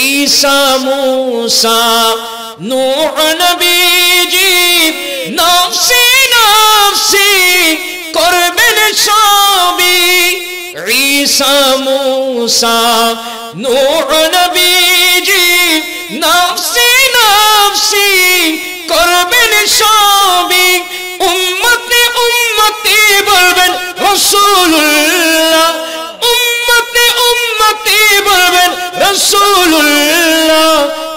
ঈসা মুসা নূহ নবীজি নফসি নফসি করবেন সবই। ঈসা মুসা নূহ নবীজি নফসি নফসি করবেন সবই। উম্মতে উম্মতে বলবেন রাসূলুল্লাহ, উম্মতে উম্মতে বলবেন রাসূলুল্লাহ,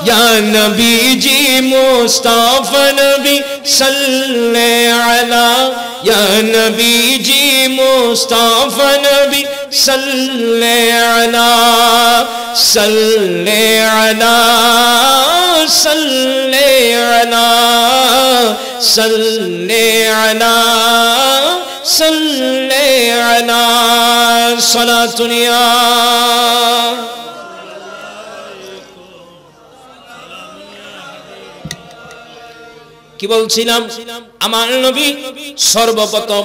ইয়া নবীজি মুস্তাফা নবী সাল্লাল্লাহু আলা, ইয়া নবীজি মুস্তাফা নবী সাল্লাল্লাহু আলা, সাল্লাল্লাহু আলা, সাল্লাল্লাহু আলা, সাল্লাল্লাহু আলা, সাল্লাল্লাহু আলা, সালাতুন ইয়া। কি বলছিলাম? আমার নবী সর্বপ্রথম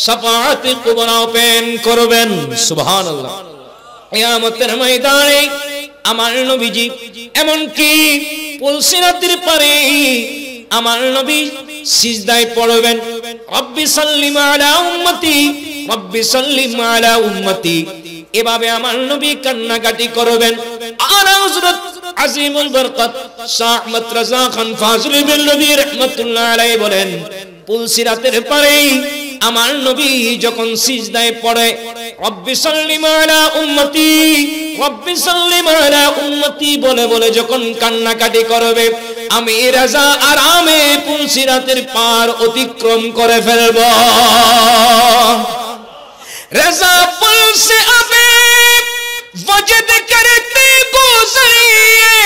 শাফাআতে কুবরা ওপেন করবেন। সুবহানাল্লাহ। কিয়ামতের ময়দানে আমার নবীজি এমনকি পুলসিরাতের পারে আমার নবী সিজদায় পড়বেন, রব্বি সাল্লিম আলা উম্মতি, রব্বি সাল্লিম আলা উম্মতি। এভাবে আমার নবী কান্নাকাটি করবেন। আর হযরত আজিমুল বরকত শাহ আহমদ রাজা খান ফাজলি বিল্লাহি রাহমাতুল্লাহ আলাইহি বলেন পুলসিরাতের পারে আমার নবী যখন সিজদায় পড়ে রব্বি সাল্লিম আলা উম্মতি, রব্বি সাল্লিম আলা উম্মতি বলে বলে যখন কান্নাকাটি করবে, আমি রাজা আরামে পুলসিরাতের পার অতিক্রম করে ফেলব। রাজা পুল সে আবে वजद करते गुजरिए,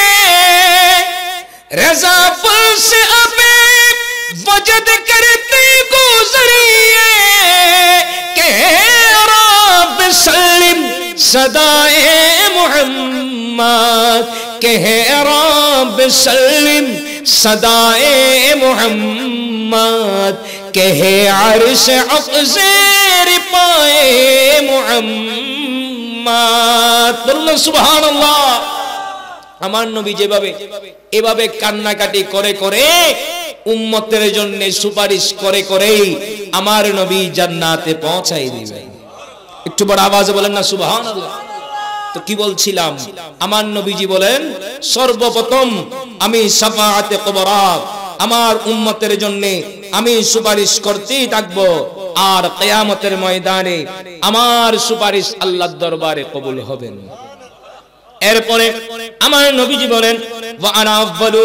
रज़ा पुल से अबे वजद करते गुजरिए, के रब सल्लिम सदाए मुहम्मद, के रब सल्लिम सदाए मुहम्मद, के अर्श अफ़ज़ेर पाए मुहम्मद। सुबहानअल्लाह। আমার নবী যেভাবে এভাবে কান্নাকাটি করে করে উম্মতের জন্য সুপারিশ করে করেই আমার নবী জান্নাতে পৌঁছাই দিবেন। একটু বড় আওয়াজে বলেন না সুবহানাল্লাহ। তো কি বলছিলাম, আমার নবীজি বলেন সর্বপ্রথম আমি শাফাআতে কুবরা আমার উম্মতের জন্য আমি সুপারিশ করতেই থাকবো, আর কিয়ামতের ময়দানে আমার সুপারিশ আল্লাহর দরবারে কবুল হবে। এরপরে আমার নবীজি বলেন ওয়া আনা আফদালু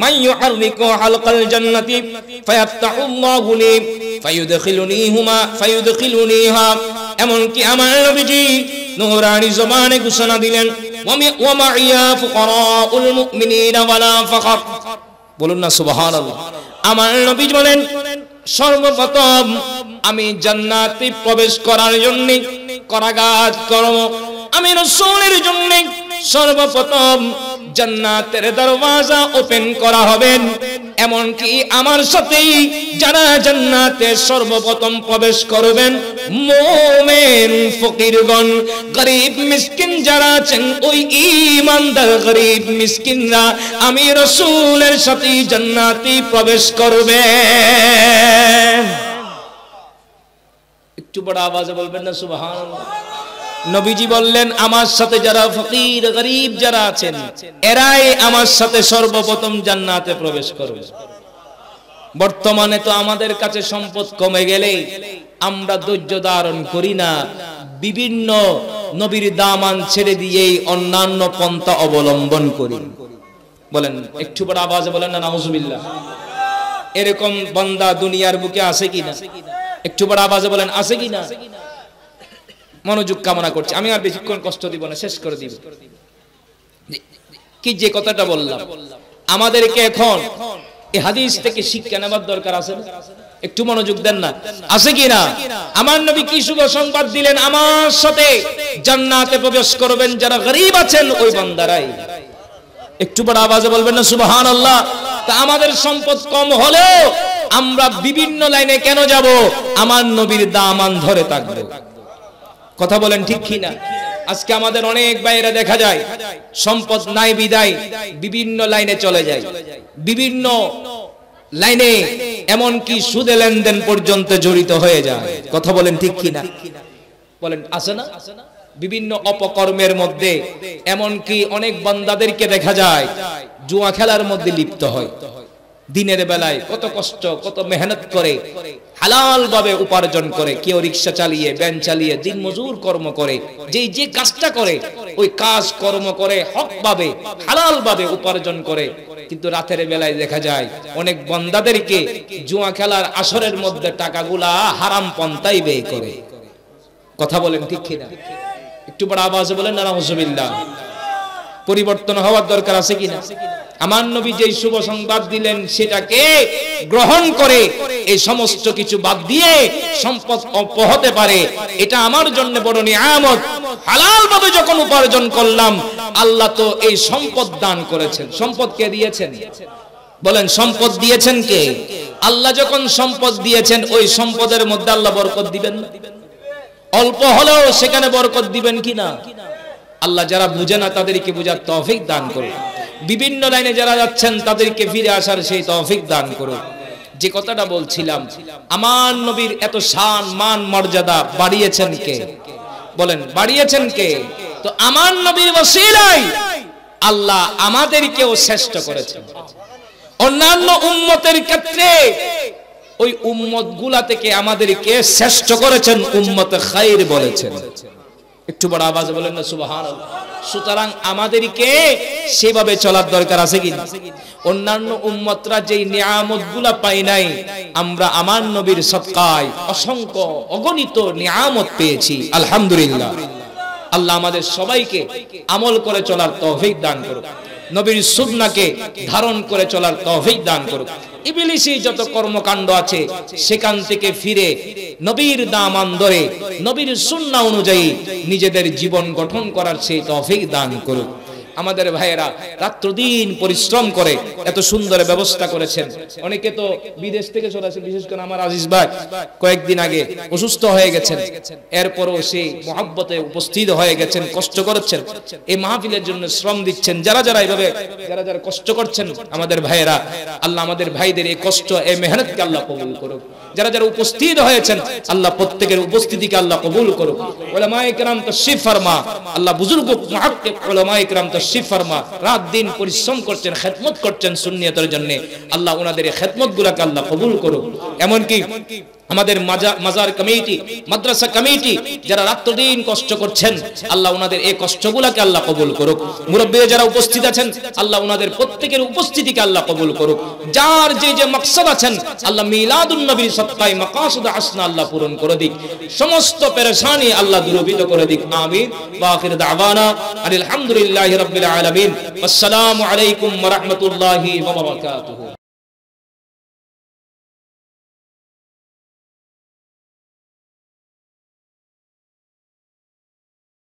মান ইউহাররিকু হালকাল জান্নাতি ফায়াফতাহুল্লাহু লি ফায়ুদখিলুনিহা। এমন কি আমার নবীজি নূরানি জবানে ঘোষণা দিলেন ওয়া মাইয়া ফুকারাউল মুমিনিনা ওয়ালা ফাখর। বলুন না সুবহানাল্লাহ। আমার নবী বলেন সর্বপ্রথম আমি জান্নাতে প্রবেশ করার জন্য করাগাজ করব, আমি রাসূলের জন্য সর্বপ্রথম জান্নাতের দরওয়াজা ওপেন করা হবে। এমন কি আমার সাথেই যারা জান্নাতে সর্বপ্রথম প্রবেশ করবেন মুমিন ফকিরগণ, গরীব মিসকিন যারা আছেন ওই ঈমানদার গরীব মিসকিনরা আমি রাসূলের সাথে জান্নাতে প্রবেশ করবে। একটু বড় আওয়াজে বলবেন না সুবহানাল্লাহ। নবীজি বললেন আমার সাথে যারা ফকির গরীব যারা আছেন এরাই আমার সাথে সর্বপ্রথম জান্নাতে প্রবেশ করবে। বর্তমানে তো আমাদের কাছে সম্পদ কমে গেলে আমরা ধৈর্য ধারণ করি না, বিভিন্ন নবীর দামান ছেড়ে দিয়ে অন্যান্য পন্থা অবলম্বন করি। বলেন একটু বড় আওয়াজে বলেন না নাউজুবিল্লাহ। এরকম বান্দা দুনিয়ার বুকে আছে কিনা? একটু বড় আওয়াজে বলেন আছে কিনা? মনোযোগ কামনা করছি, আমি আর বেশিক্ষণ কষ্ট দিব না, শেষ করে দিব। কি যে কথাটা বললাম, আমাদেরকে এখন এই হাদিস থেকে শিক্ষা নেবার দরকার আছে। একটু মনোযোগ দেন না, আছে কি না? আমার নবী কি শুভ সংবাদ দিলেন, আমার সাথে জান্নাতে প্রবেশ করবেন যারা গরীব আছেন ওই বান্দারাই। একটু বড় আওয়াজে বলবেন না সুবহানাল্লাহ। তা আমাদের সম্পদ কম হলেও আমরা বিভিন্ন লাইনে কেন যাব? আমার নবীর দামান ধরে থাকবো। কথা বলেন ঠিক কি না? আজকে আমাদের অনেক ভাইয়েরা দেখা যায় সম্পদ নাই বিদায় বিভিন্ন লাইনে চলে যায়, বিভিন্ন লাইনে এমনকি সুদে লেনদেন পর্যন্ত জড়িত হয়ে যায়। কথা বলেন ঠিক কি না? বলেন আছে না? বিভিন্ন অপকর্মের মধ্যে এমনকি অনেক বান্দাদেরকে দেখা যায় জুয়া খেলার মধ্যে লিপ্ত হয়। দিনের বেলায় কত কষ্ট কত মেহনত করে হালাল ভাবে উপার্জন করে, কেউ রিকশা চালিয়ে ভ্যান চালিয়ে দিন মজুর কর্ম করে, যে কাজটা করে ওই কাজ কর্ম করে হক ভাবে হালাল ভাবে উপার্জন করে। কিন্তু রাতের বেলায় দেখা যায় অনেক বান্দাদেরকে জুয়া খেলার আসরের মধ্যে টাকাগুলা হারাম পন্থায় ব্যয় করে। কথা বলেন ঠিক কিনা? একটু বড় আওয়াজে বলেন না নাউজুবিল্লাহ। পরিবর্তন হওয়ার দরকার আছে কিনা? আমার নবী যেই শুভ সংবাদ দিলেন সেটাকে গ্রহণ করে এই সমস্ত কিছু বাদ দিয়ে সম্পদ হতে পারে, এটা আমার জন্য বড় নিয়ামত। হালাল ভাবে যখন উপার্জন করলাম আল্লাহ তো এই সম্পদ দান করেছেন। সম্পদ কে দিয়েছেন? বলেন সম্পদ দিয়েছেন কে? আল্লাহ যখন সম্পদ দিয়েছেন ওই সম্পদের মধ্যে আল্লাহ বরকত দিবেন না? অল্প হলেও সেখানে বরকত দিবেন কিনা? আল্লাহ যারা বুঝে না তাদেরকে বুঝার তৌফিক দান করুন। বিভিন্ন লাইনে যারা যাচ্ছেন তাদেরকে ফিরে আসার সেই তৌফিক দান করুন। যে কথাটা বলছিলাম, আমার নবীর এত শান মান মর্যাদা বাড়িয়েছেন কে? বলেন বাড়িয়েছেন কে? তো আমার নবীর ওসিলায় আল্লাহ আমাদেরকেও শ্রেষ্ঠ করেছেন। অন্যান্য উম্মতের ক্ষেত্রে ওই উম্মত গুলা থেকে আমাদেরকে শ্রেষ্ঠ করেছেন, উম্মতে খায়র বলেছেন। একটু বড় আওয়াজে বলেন না সুবহানাল্লাহ। সুতরাং আমাদেরকে সেভাবে চলার দরকার আছে কি? অন্যান্য উম্মতরা যেই নিয়ামতগুলা পায় নাই, আমরা আমার নবীর সদকায় অসংখ্য অগণিত নিয়ামত পেয়েছি আলহামদুলিল্লাহ। আল্লাহ আমাদের সবাইকে আমল করে চলার তৌফিক দান করুক, নবীর সুন্নাহকে ধারণ করে চলার তৌফিক দান করুক। ইবলিসি যত কর্মকাণ্ড আছে সেখান থেকে ফিরে নবীর দামান ধরে নবীর সুন্নাহ অনুযায়ী নিজেদের জীবন গঠন করার সেই তৌফিক দান করুক। আমাদের ভাইয়েরা রাত্রদিন পরিশ্রম করে এত সুন্দর ব্যবস্থা করেছেন। অনেকে তো বিদেশ থেকে সরাসরি, বিশেষ করে আমার আজিজ ভাই কয়েকদিন আগে অসুস্থ হয়ে গেছেন, এরপরও সেই মহব্বতে উপস্থিত হয়ে গেছেন, কষ্ট করছেন, এই মাহফিলের জন্য শ্রম দিচ্ছেন। যারা যারা এইভাবে যারা যারা কষ্ট করছেন আমাদের ভাইয়েরা, আল্লাহ আমাদের ভাইদের এই কষ্ট, এই মেহনতকে আল্লাহ কবুল করুক। যারা যারা উপস্থিত হয়েছেন আল্লাহ প্রত্যেকের উপস্থিতিকে আল্লাহ কবুল করুক। উলামায়ে কেরাম তাশরীফ ফরমা, আল্লাহ বুজুর্গ মুহাক্কিক উলামায়ে কেরাম তাশরীফ ফরমা, রাত দিন পরিশ্রম করছেন, খেদমত করছেন সুন্নিয়তের জন্য। আল্লাহ ওনাদের এই খেদমতগুলোকে আল্লাহ কবুল করুক। এমনকি আমাদের মাজার কমিটি, মাদ্রাসা কমিটি যারা রাত্রদিন কষ্ট করছেন, আল্লাহ ওনাদের এই কষ্টগুলোকে আল্লাহ কবুল করুক। মুরব্বী যারা উপস্থিত আছেন আল্লাহ ওনাদের প্রত্যেকের উপস্থিতিকে আল্লাহ কবুল করুক। যার যে যে মাকসাদ আছেন আল্লাহ মিলাদুন নবীর সদকায় মাকাসিদ হাসনা আল্লাহ পূরণ করে দিক, সমস্ত পেরেশানি আল্লাহ দূরীভূত করে দিক। আমিন। ওয়া আখির দাওয়ানা আলহামদুলিল্লাহি রাব্বিল আলামিন। আসসালামু আলাইকুম ওয়া রাহমাতুল্লাহি ওয়া বারাকাতুহু।